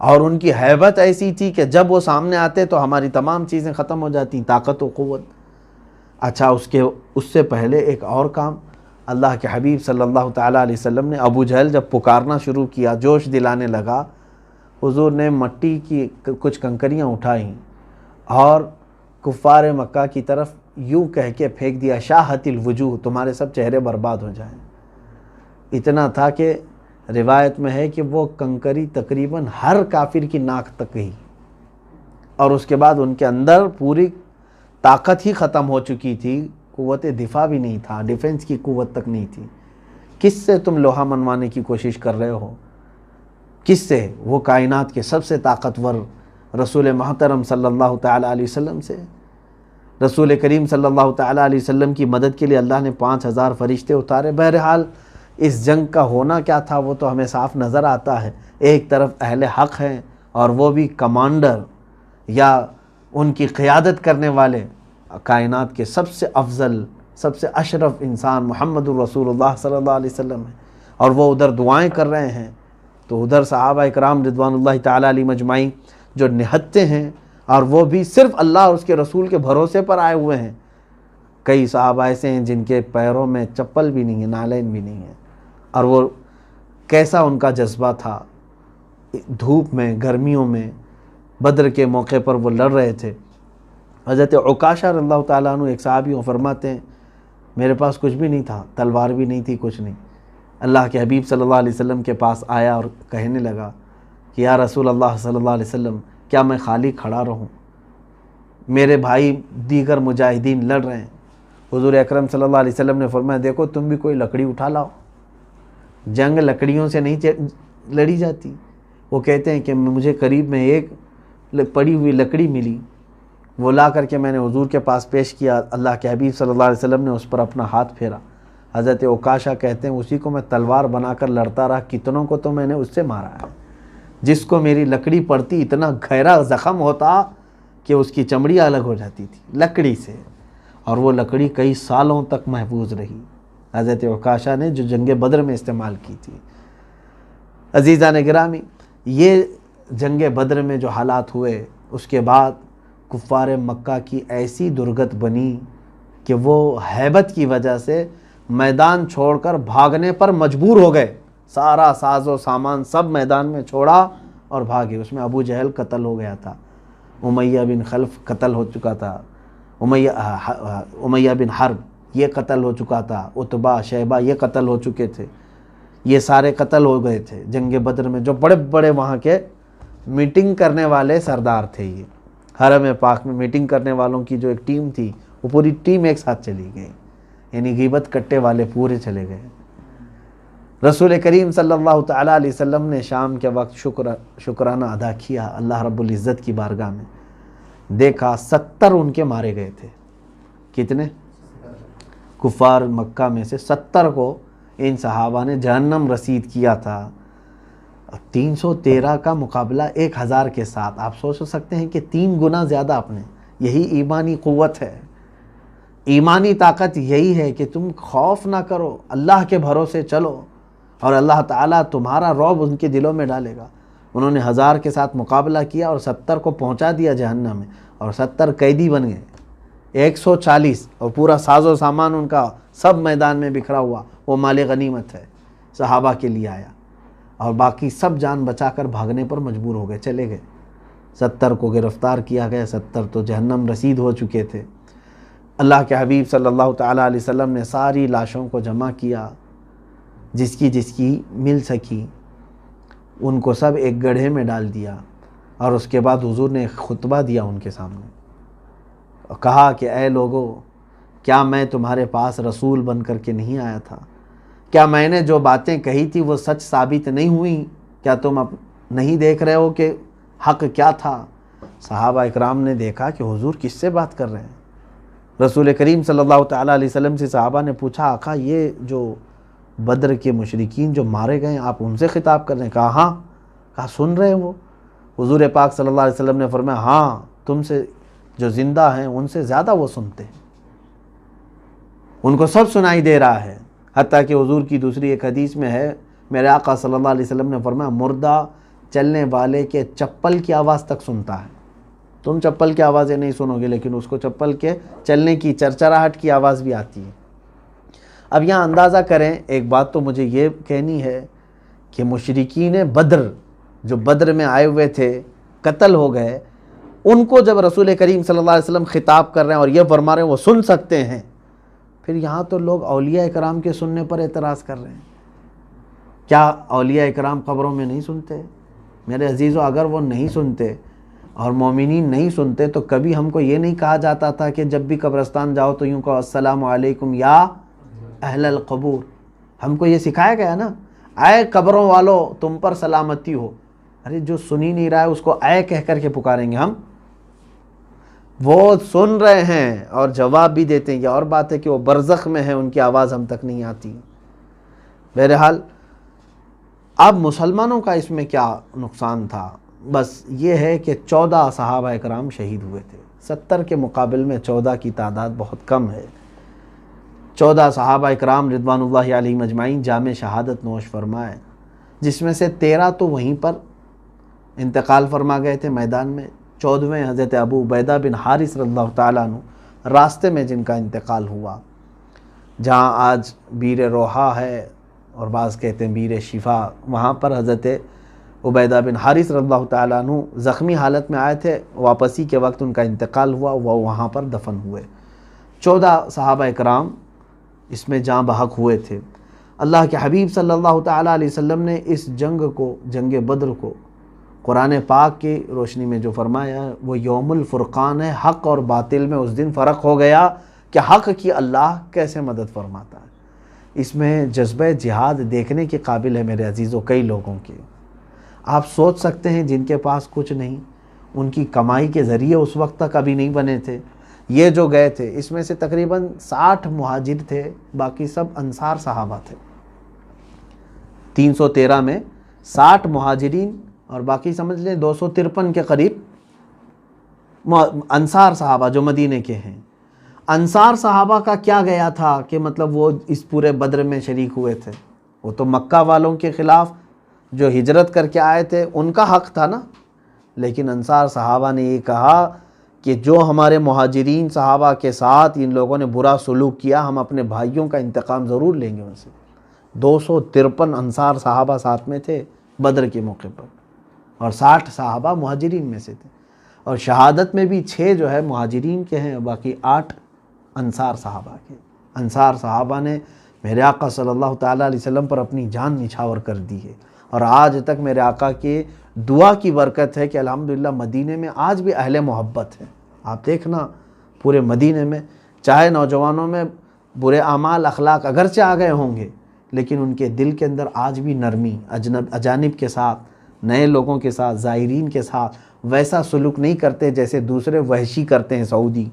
اور ان کی ہیبت ایسی تھی کہ جب وہ سامنے آتے تو ہماری تمام چیزیں ختم ہو جاتی، طاقت و قوت۔ اچھا اس سے پہلے ایک اور کام، اللہ کے حبیب صلی اللہ تعالیٰ علیہ وسلم نے ابو جہل جب پکارنا شروع کیا، جوش دلانے لگا، حضور نے مٹی کی کچھ کنکریاں اٹھائیں اور کفار مکہ کی طرف یوں کہہ کے پھینک دیا شاہت الوجوہ، تمہارے سب چہرے برباد ہو جائیں۔ اتنا تھا کہ روایت میں ہے کہ وہ کنکری تقریباً ہر کافر کی ناک تک گئی، اور اس کے بعد ان کے اندر پوری طاقت ہی ختم ہو چکی تھی، قوت دفاع بھی نہیں تھا، ڈیفنس کی قوت تک نہیں تھی۔ کس سے تم لوہا منوانے کی کوشش کر رہے ہو؟ کس سے؟ وہ کائنات کے سب سے طاقتور رسول محترم صلی اللہ تعالیٰ علیہ وسلم سے۔ رسول کریم صلی اللہ تعالیٰ علیہ وسلم کی مدد کے لیے اللہ نے 5000 فرشتے اتارے۔ بہرحال اس جنگ کا ہونا کیا تھا وہ تو ہمیں صاف نظر آتا ہے۔ ایک طرف اہل حق ہیں اور وہ بھی کمانڈر یا ان کی قیادت کرنے والے کائنات کے سب سے افضل، سب سے اشرف انسان محمد الرسول اللہ صلی اللہ علیہ وسلم ہیں، اور وہ ادھر دعائیں کر رہے ہیں، تو ادھر صحابہ اکرام رضوان اللہ تعالیٰ علیہ مجمعین جو نہتے ہیں، اور وہ بھی صرف اللہ اور اس کے رسول کے بھروسے پر آئے ہوئے ہیں۔ کئی صحابہ ایسے ہیں جن کے پیروں میں چپل بھی نہیں ہے، نالین بھی نہیں ہے، اور وہ کیسا ان کا جذبہ تھا، دھوپ میں، گرمیوں میں، بدر کے موقع پر وہ لڑ رہے تھے۔ حضرت عکاشہ رضی اللہ تعالیٰ عنہ ایک صحابی وہ فرماتے ہیں میرے پاس کچھ بھی نہیں تھا، تلوار بھی نہیں تھی، کچھ نہیں۔ اللہ کے حبیب صلی اللہ علیہ وسلم کے پاس آیا اور کہنے لگا کہ یا رسول اللہ صلی اللہ علیہ وسلم، کیا میں خالی کھڑا رہوں؟ میرے بھائی دیگر مجاہدین لڑ رہے ہیں۔ حضور اکرم صلی اللہ علیہ وسلم نے فرمایا دیکھو تم بھی کوئی لکڑی اٹھا لاؤ، جنگ لکڑیوں سے نہیں لڑی جاتی۔ وہ کہتے ہیں کہ مجھے قریب میں ایک پڑی ہوئی لکڑی ملی، وہ لا کر کے میں نے حضور کے پاس پیش کیا، اللہ کے حبیب صلی اللہ علیہ وسلم نے اس پر اپنا ہاتھ پھیرا۔ حضرت عکاشہ کہتے ہیں اسی کو میں تلوار بنا کر لڑتا رہا، کتنوں کو تو میں نے اس سے مارا ہے، جس کو میری لکڑی پڑتی اتنا گہرا زخم ہوتا کہ اس کی چمڑی الگ ہو جاتی تھی لکڑی سے، اور وہ لکڑی کئی سالوں تک محفوظ رہی حضرت عکاشہ نے جو جنگ بدر میں استعمال کی تھی۔ عزیزان گرامی، یہ جنگ بدر میں جو حالات ہوئے، اس کے بعد کفار مکہ کی ایسی درگت بنی کہ وہ ہیبت کی وجہ سے میدان چھوڑ کر بھاگنے پر مجبور ہو گئے۔ سارا ساز و سامان سب میدان میں چھوڑا اور بھاگے۔ اس میں ابو جہل قتل ہو گیا تھا، امیہ بن خلف قتل ہو چکا تھا، امیہ بن حرب یہ قتل ہو چکا تھا، عتبہ شیبہ یہ قتل ہو چکے تھے، یہ سارے قتل ہو گئے تھے جنگ بدر میں۔ جو بڑے بڑے وہاں کے میٹنگ کرنے والے سردار تھے، یہ حرم پاک میں میٹنگ کرنے والوں کی جو ایک ٹیم تھی، وہ پوری ٹیم ایک ساتھ چلی گئی، یعنی غیبت کٹے والے پورے چلے گئے۔ رسول کریم صلی اللہ تعالیٰ علیہ وسلم نے شام کے وقت شکرانہ ادا کیا اللہ رب العزت کی بارگاہ میں، دیکھا 70 ان کے مارے گئے تھے۔ کتنے؟ کفار مکہ میں سے 70 کو ان صحابہ نے جہنم رسید کیا تھا۔ 313 کا مقابلہ 1000 کے ساتھ، آپ سوچ سکتے ہیں کہ 3 گنا زیادہ اپنے۔ یہی ایمانی قوت ہے، ایمانی طاقت یہی ہے کہ تم خوف نہ کرو، اللہ کے بھروسے چلو، اور اللہ تعالیٰ تمہارا رعب ان کے دلوں میں ڈالے گا۔ انہوں نے 1000 کے ساتھ مقابلہ کیا اور 70 کو پہنچا دیا جہنم میں، اور 70 قیدی بن گئے۔ 140 اور پورا ساز و سامان ان کا سب میدان میں بکھرا ہوا، وہ مال غنیمت ہے، صحابہ کے لیے آیا، اور باقی سب جان بچا کر بھاگنے پر مجبور ہو گئے، چلے گئے۔ 70 کو گرفتار کیا گیا، 70 تو جہنم رسید ہو چکے تھے۔ اللہ کے حبیب صلی اللہ تعالیٰ علیہ وسلم نے ساری لاشوں کو جمع کیا، جس کی مل سکی ان کو سب ایک گڑھے میں ڈال دیا، اور اس کے بعد حضور نے ایک خطبہ دیا ان کے سامنے، اور کہا کہ اے لوگو، کیا میں تمہارے پاس رسول بن کر کے نہیں آیا تھا؟ کیا میں نے جو باتیں کہی تھی وہ سچ ثابت نہیں ہوئی؟ کیا تم اب نہیں دیکھ رہے ہو کہ حق کیا تھا؟ صحابہ اکرام نے دیکھا کہ حضور کس سے بات کر رہے ہیں۔ رسول کریم صلی اللہ تعالیٰ علیہ وسلم سے صحابہ نے پوچھا آقا یہ جو بدر کے مشرکین جو مارے گئے آپ ان سے خطاب کر رہے ہیں؟ کہا ہاں۔ کہا سن رہے ہیں وہ؟ حضور پاک صلی اللہ علیہ وسلم نے فرمایا ہاں، تم سے جو زندہ ہیں ان سے زیادہ وہ سنتے ہیں، ان کو سب سنائی دے رہا ہے۔ حتیٰ کہ حضور کی دوسری ایک حدیث میں ہے، میرے آقا صلی اللہ علیہ وسلم نے فرمایا مردہ چلنے والے کے چپل کی آواز تک سنتا ہے۔ تم چپل کی آوازیں نہیں سنو گے، لیکن اس کو چپل کے چلنے کی چرچراہٹ کی آواز بھی آتی ہے۔ اب یہاں اندازہ کریں، ایک بات تو مجھے یہ کہنی ہے کہ مشرکین بدر جو بدر میں آئے ہوئے تھے، قتل ہو گئے، ان کو جب رسول کریم صلی اللہ علیہ وسلم خطاب کر رہے ہیں اور یہ فرما رہے ہیں وہ سن سکتے ہیں، پھر یہاں تو لوگ اولیاء اکرام کے سننے پر اعتراض کر رہے ہیں۔ کیا اولیاء اکرام قبروں میں نہیں سنتے؟ میرے عزیزو، اگر وہ نہیں سنتے اور مومنین نہیں سنتے تو کبھی ہم کو یہ نہیں کہا جاتا تھا کہ جب بھی قبرستان جاؤ تو یوں کہو السلام علیکم یا اہل القبور. ہم کو یہ سکھایا گیا نا, اے قبروں والو تم پر سلامتی ہو. ارے جو سنی نہیں رہا ہے اس کو اے کہہ کر کے پکاریں گے ہم؟ وہ سن رہے ہیں اور جواب بھی دیتے ہیں. یہ اور بات ہے کہ وہ برزخ میں ہیں, ان کی آواز ہم تک نہیں آتی. بہرحال اب مسلمانوں کا اس میں کیا نقصان تھا؟ بس یہ ہے کہ 14 صحابہ اکرام شہید ہوئے تھے. 70 کے مقابل میں 14 کی تعداد بہت کم ہے. 14 صحابہ اکرام رضوان اللہ علیہم اجمعین جام شہادت نوش فرمائے, جس میں سے 13 تو وہیں پر انتقال فرما گئے تھے میدان میں. 14ویں حضرت ابو عبیدہ بن حارث رضی اللہ تعالیٰ عنہ راستے میں جن کا انتقال ہوا, جہاں آج بیر روحا ہے اور بعض کہتے ہیں بیر شفا, وہاں پر حضرت عبیدہ بن حارث رضی اللہ تعالیٰ عنہ زخمی حالت میں آئے تھے, واپسی کے وقت ان کا انتقال ہوا, وہ وہاں پر دفن ہوئے. 14 صحابہ اکرام اس میں جاں بحق ہوئے تھے. اللہ کے حبیب صلی اللہ تعالیٰ علیہ وسلم نے اس جنگ کو, جنگ بدر کو, قرآن پاک کی روشنی میں جو فرمایا وہ یوم الفرقان ہے. حق اور باطل میں اس دن فرق ہو گیا کہ حق کی اللہ کیسے مدد فرماتا ہے. اس میں جذبہ جہاد دیکھنے کے قابل ہے میرے عزیزوں کئی لوگوں کے. آپ سوچ سکتے ہیں جن کے پاس کچھ نہیں, ان کی کمائی کے ذریعے اس وقت تک ابھی نہیں بنے تھے. یہ جو گئے تھے اس میں سے تقریباً 60 مہاجر تھے, باقی سب انصار صحابہ تھے. 313 میں 60 مہاجرین اور باقی سمجھ لیں 253 کے قریب انصار صحابہ جو مدینے کے ہیں. انصار صحابہ کا کیا گیا تھا کہ مطلب وہ اس پورے بدر میں شریک ہوئے تھے؟ وہ تو مکہ والوں کے خلاف جو ہجرت کر کے آئے تھے ان کا حق تھا نا. لیکن انصار صحابہ نے یہ کہا کہ جو ہمارے مہاجرین صحابہ کے ساتھ ان لوگوں نے برا سلوک کیا, ہم اپنے بھائیوں کا انتقام ضرور لیں گے ان سے. 253 انصار صحابہ ساتھ میں تھے بدر کے موقع پر, اور 60 صحابہ مہاجرین میں سے تھے. اور شہادت میں بھی 6 جو ہے مہاجرین کے ہیں, باقی 8 انصار صحابہ کے. انصار صحابہ نے میرے آقا صلی اللہ تعالیٰ علیہ وسلم پر اپنی جان نچھاور کر دی ہے, اور آج تک میرے آقا کی دعا کی برکت ہے کہ الحمدللہ مدینے میں آج بھی اہل محبت ہیں. آپ دیکھنا پورے مدینے میں, چاہے نوجوانوں میں برے اعمال اخلاق اگرچہ آ گئے ہوں گے, لیکن ان کے دل کے اندر آج بھی نرمی, اجانب کے ساتھ, نئے لوگوں کے ساتھ, زائرین کے ساتھ ویسا سلوک نہیں کرتے جیسے دوسرے وحشی کرتے ہیں سعودی,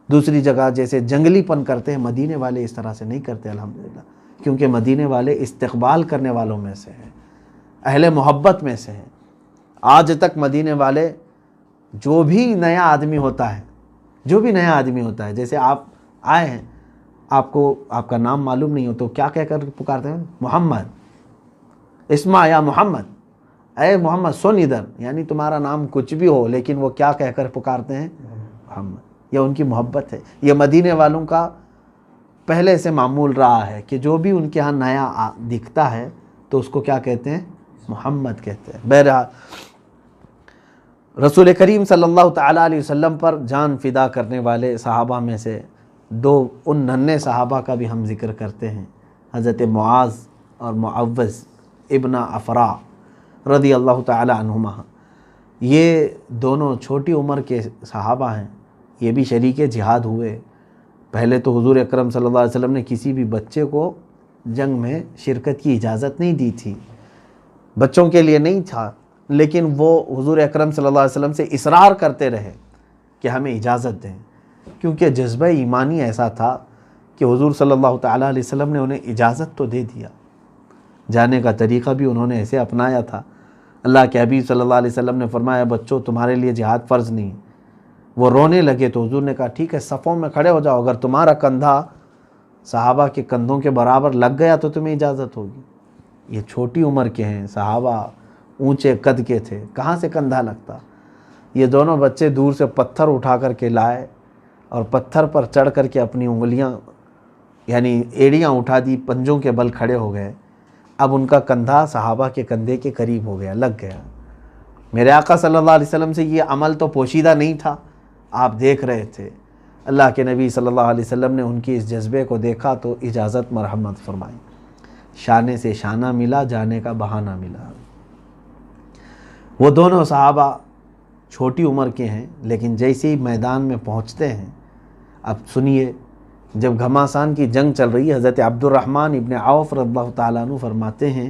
دوسری جگہ جیسے جنگلی پن کرتے ہیں. مدینے والے اس طرح سے نہیں کرتے الحمدللہ, کیونکہ مدینے والے استقبال کرنے والوں میں سے ہیں, اہل محبت میں سے ہیں. آج تک مدینے والے جو بھی نیا آدمی ہوتا ہے, جیسے آپ آئے ہیں, آپ کو آپ کا نام معلوم نہیں ہو تو کیا کہہ کر پکارتے ہیں؟ محمد, اسمع یا محمد, اے محمد سن ادھر. یعنی تمہارا نام کچھ بھی ہو لیکن وہ کیا کہہ کر پکارتے ہیں؟ محمد. یہ ان کی محبت ہے. یہ مدینے والوں کا پہلے سے معمول رہا ہے کہ جو بھی ان کے ہاں نیا دکھتا ہے تو اس کو کیا کہتے ہیں؟ محمد کہتے ہیں. بہرحال رسول کریم صلی اللہ تعالیٰ علیہ وسلم پر جان فدا کرنے والے صحابہ میں سے 2 ان ننھے صحابہ کا بھی ہم ذکر کرتے ہیں, حضرت معاذ اور معوذ ابن افرا رضی اللہ تعالیٰ عنہما. یہ دونوں چھوٹی عمر کے صحابہ ہیں, یہ بھی شریک جہاد ہوئے. پہلے تو حضور اکرم صلی اللہ علیہ وسلم نے کسی بھی بچے کو جنگ میں شرکت کی اجازت نہیں دی تھی, بچوں کے لیے نہیں تھا, لیکن وہ حضور اکرم صلی اللہ علیہ وسلم سے اصرار کرتے رہے کہ ہمیں اجازت دیں, کیونکہ جذبہ ایمانی ایسا تھا کہ حضور صلی اللہ تعالیٰ علیہ وسلم نے انہیں اجازت تو دے دیا. جانے کا طریقہ بھی انہوں نے ایسے اپنایا تھا. اللہ کے حبیب صلی اللہ علیہ وسلم نے فرمایا بچوں تمہارے لیے جہاد فرض نہیں. وہ رونے لگے تو حضور نے کہا ٹھیک ہے صفوں میں کھڑے ہو جاؤ, اگر تمہارا کندھا صحابہ کے کندھوں کے برابر لگ گیا تو تمہیں اجازت ہوگی. یہ چھوٹی عمر کے ہیں صحابہ, اونچے قد کے تھے, کہاں سے کندھا لگتا. یہ دونوں بچے دور سے پتھر اٹھا کر کے لائے اور پتھر پر چڑھ کر کے اپنی انگلیاں یعنی ایڑیاں اٹھا دی, پنجوں کے بل کھڑے ہو گئے. اب ان کا کندھا صحابہ کے کندھے کے قریب ہو گیا, لگ گیا. میرے آقا صلی اللہ علیہ وسلم سے یہ عمل تو پوشیدہ نہیں تھا, آپ دیکھ رہے تھے. اللہ کے نبی صلی اللہ علیہ وسلم نے ان کی اس جذبے کو دیکھا تو اجازت مرحمت فرمائی. شانے سے شانہ ملا, جانے کا بہانہ ملا. وہ دونوں صحابہ چھوٹی عمر کے ہیں، لیکن جیسے ہی میدان میں پہنچتے ہیں، اب سنیے، جب گھماسان کی جنگ چل رہی ہے، حضرت عبد الرحمن ابن عوف رضی اللہ تعالیٰ عنہ فرماتے ہیں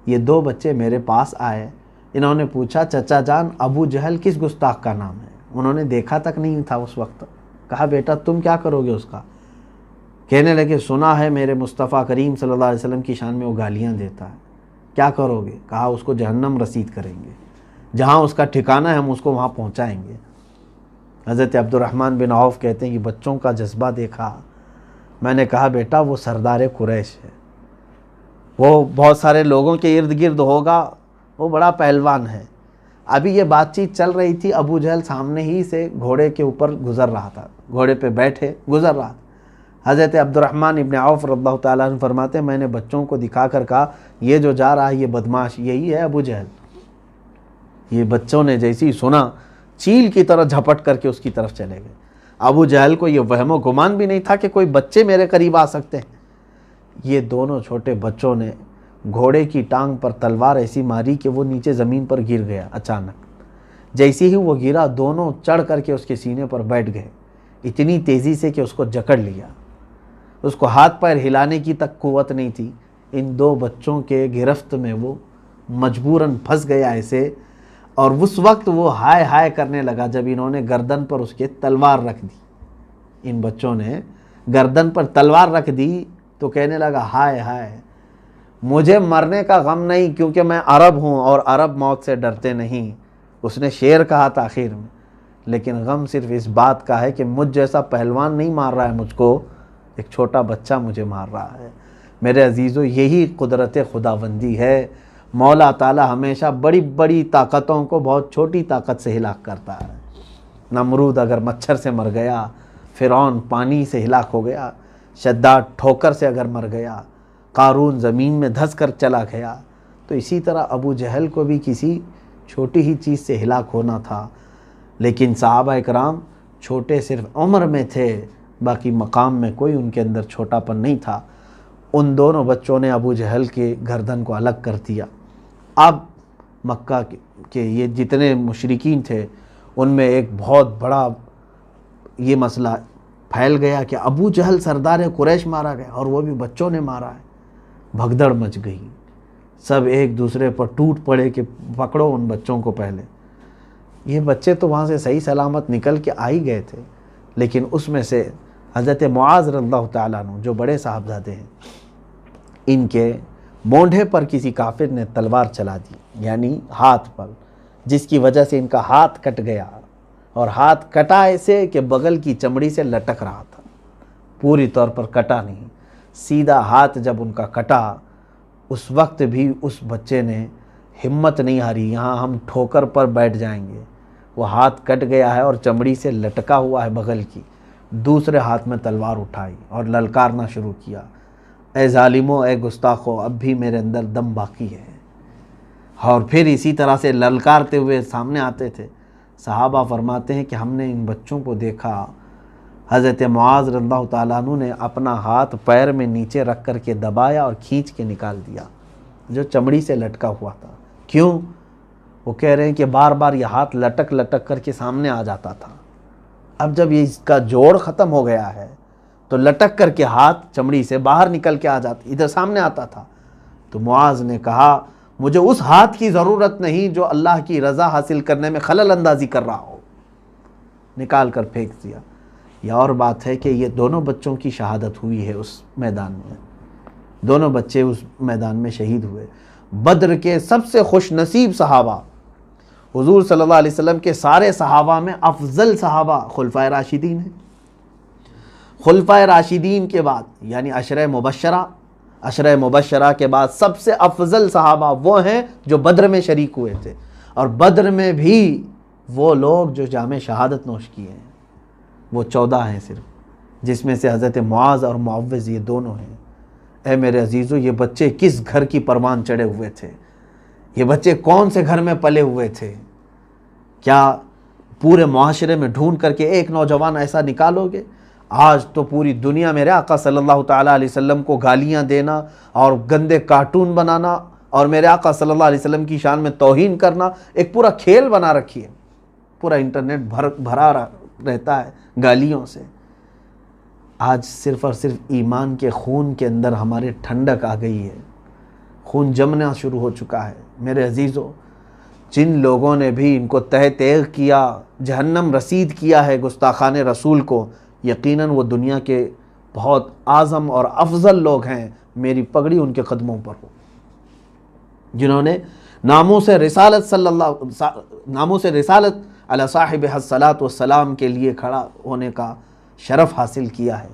یہ 2 بچے میرے پاس آئے، انہوں نے پوچھا چچا جان ابو جہل کس گستاخ کا نام ہے؟ انہوں نے دیکھا تک نہیں تھا اس وقت۔ کہا بیٹا تم کیا کرو گے اس کا؟ کہنے لگے سنا ہے میرے مصطفیٰ کریم صلی اللہ علیہ وسلم کی شان میں وہ گالیاں دیتا ہے، کیا کرو گے؟ کہا اس کو جہنم رسید کریں گے، جہاں اس کا ٹھکانہ ہے ہم اس کو وہاں پہنچائیں گے۔ حضرت عبد الرحمن بن عوف کہتے ہیں کہ بچوں کا جذبہ دیکھا، میں نے کہا بیٹا وہ سردار قریش ہے، وہ بہت سارے لوگوں کے ارد گرد ہوگا، وہ بڑا پہلوان ہے۔ ابھی یہ بات چیت چل رہی تھی، ابو جہل سامنے ہی سے گھوڑے کے اوپر گزر رہا تھا، گھوڑے پہ بیٹھے گزر رہا تھا۔ حضرت عبد الرحمن ابن عوف رضی اللہ تعالیٰ عنہ فرماتے ہیں میں نے بچوں کو دکھا کر کہا یہ جو جا رہا ہے یہ بدماش یہی ہے ابو جہل۔ یہ بچوں نے جیسے ہی سنا چیل کی طرح جھپٹ کر کے اس کی طرف چلے گئے۔ ابو جہل کو یہ وہم و گمان بھی نہیں تھا کہ کوئی بچے میرے قریب آ سکتے ہیں۔ یہ دونوں چھوٹے بچوں نے گھوڑے کی ٹانگ پر تلوار ایسی ماری کہ وہ نیچے زمین پر گر گیا۔ اچانک جیسے ہی وہ گرا دونوں چڑھ کر کے اس کے سینے پر بیٹھ گئے، اتنی تیزی سے کہ اس کو جکڑ لیا، اس کو ہاتھ پیر ہلانے کی تک قوت نہیں تھی۔ ان 2 بچوں کے گرفت میں وہ مجبوراً پھنس گیا ایسے، اور اس وقت وہ ہائے ہائے کرنے لگا جب انہوں نے گردن پر اس کے تلوار رکھ دی۔ ان بچوں نے گردن پر تلوار رکھ دی تو کہنے لگا ہائے ہائے مجھے مرنے کا غم نہیں کیونکہ میں عرب ہوں اور عرب موت سے ڈرتے نہیں۔ اس نے شعر کہا تھا آخر میں، لیکن غم صرف اس بات کا ہے کہ مجھ جیسا پہلوان نہیں مار رہا ہے مجھ کو، ایک چھوٹا بچہ مجھے مار رہا ہے۔ میرے عزیزو یہی قدرت خداوندی ہے، مولا تعالی ہمیشہ بڑی بڑی طاقتوں کو بہت چھوٹی طاقت سے ہلاک کرتا ہے۔ نمرود اگر مچھر سے مر گیا، فرعون پانی سے ہلاک ہو گیا، شداد ٹھوکر سے اگر مر گیا، قارون زمین میں دھس کر چلا گیا، تو اسی طرح ابو جہل کو بھی کسی چھوٹی ہی چیز سے ہلاک ہونا تھا۔ لیکن صحابہ اکرام چھوٹے صرف عمر میں تھے، باقی مقام میں کوئی ان کے اندر چھوٹا پن نہیں تھا۔ ان دونوں بچوں نے ابو جہل کے گردن کو الگ کر دیا۔ اب مکہ کے یہ جتنے مشرکین تھے ان میں ایک بہت بڑا یہ مسئلہ پھیل گیا کہ ابو جہل سردار قریش مارا گیا اور وہ بھی بچوں نے مارا ہے۔ بھگدڑ مچ گئی، سب ایک دوسرے پر ٹوٹ پڑے کہ پکڑو ان بچوں کو پہلے۔ یہ بچے تو وہاں سے صحیح سلامت نکل کے آ ہی گئے تھے، لیکن اس میں سے حضرت معاذ رضی اللہ تعالیٰ عنہ جو بڑے صاحبزادے ہیں، ان کے مونڈھے پر کسی کافر نے تلوار چلا دی، یعنی ہاتھ پر، جس کی وجہ سے ان کا ہاتھ کٹ گیا، اور ہاتھ کٹا ایسے کہ بغل کی چمڑی سے لٹک رہا تھا، پوری طور پر کٹا نہیں، سیدھا ہاتھ جب ان کا کٹا، اس وقت بھی اس بچے نے ہمت نہیں ہاری، یہاں ہم ٹھوکر پر بیٹھ جائیں گے۔ وہ ہاتھ کٹ گیا ہے اور چمڑی سے لٹکا ہوا ہے بغل کی، دوسرے ہاتھ میں تلوار اٹھائی اور للکارنا شروع کیا، اے ظالمو، اے گستاخو، اب بھی میرے اندر دم باقی ہے۔ اور پھر اسی طرح سے للکارتے ہوئے سامنے آتے تھے۔ صحابہ فرماتے ہیں کہ ہم نے ان بچوں کو دیکھا، حضرت معاذ رضی اللہ تعالیٰ عنہ نے اپنا ہاتھ پیر میں نیچے رکھ کر کے دبایا اور کھینچ کے نکال دیا جو چمڑی سے لٹکا ہوا تھا۔ کیوں؟ وہ کہہ رہے ہیں کہ بار بار یہ ہاتھ لٹک لٹک کر کے سامنے آ جاتا تھا، اب جب یہ اس کا جوڑ ختم ہو گیا ہے تو لٹک کر کے ہاتھ چمڑی سے باہر نکل کے آ جاتا، ادھر سامنے آتا تھا۔ تو معاذ نے کہا مجھے اس ہاتھ کی ضرورت نہیں جو اللہ کی رضا حاصل کرنے میں خلل اندازی کر رہا ہو، نکال کر پھینک دیا۔ یہ اور بات ہے کہ یہ دونوں بچوں کی شہادت ہوئی ہے اس میدان میں، دونوں بچے اس میدان میں شہید ہوئے۔ بدر کے سب سے خوش نصیب صحابہ، حضور صلی اللہ علیہ وسلم کے سارے صحابہ میں افضل صحابہ خلفائے راشدین ہیں۔ خلفائے راشدین کے بعد یعنی عشرہ مبشرہ کے بعد سب سے افضل صحابہ وہ ہیں جو بدر میں شریک ہوئے تھے، اور بدر میں بھی وہ لوگ جو جام شہادت نوش کیے ہیں وہ 14 ہیں صرف، جس میں سے حضرت معاذ اور معوذ یہ دونوں ہیں۔ اے میرے عزیزو، یہ بچے کس گھر کی پروان چڑھے ہوئے تھے، یہ بچے کون سے گھر میں پلے ہوئے تھے؟ کیا پورے معاشرے میں ڈھونڈ کر کے ایک نوجوان ایسا نکالو گے؟ آج تو پوری دنیا میرے آقا صلی اللہ تعالیٰ علیہ وسلم کو گالیاں دینا اور گندے کارٹون بنانا اور میرے آقا صلی اللہ علیہ وسلم کی شان میں توہین کرنا ایک پورا کھیل بنا رکھی ہے۔ پورا انٹرنیٹ بھرا رہتا ہے گالیوں سے۔ آج صرف اور صرف ایمان کے خون کے اندر ہمارے ٹھنڈک آ گئی ہے، خون جمنا شروع ہو چکا ہے۔ میرے عزیزوں، جن لوگوں نے بھی ان کو تہ تیغ کیا، جہنم رسید کیا ہے گستاخان رسول کو، یقیناً وہ دنیا کے بہت اعظم اور افضل لوگ ہیں۔ میری پگڑی ان کے قدموں پر ہو، جنہوں نے ناموس رسالت علی صاحب الصلاۃ والسلام کے لیے کھڑا ہونے کا شرف حاصل کیا ہے۔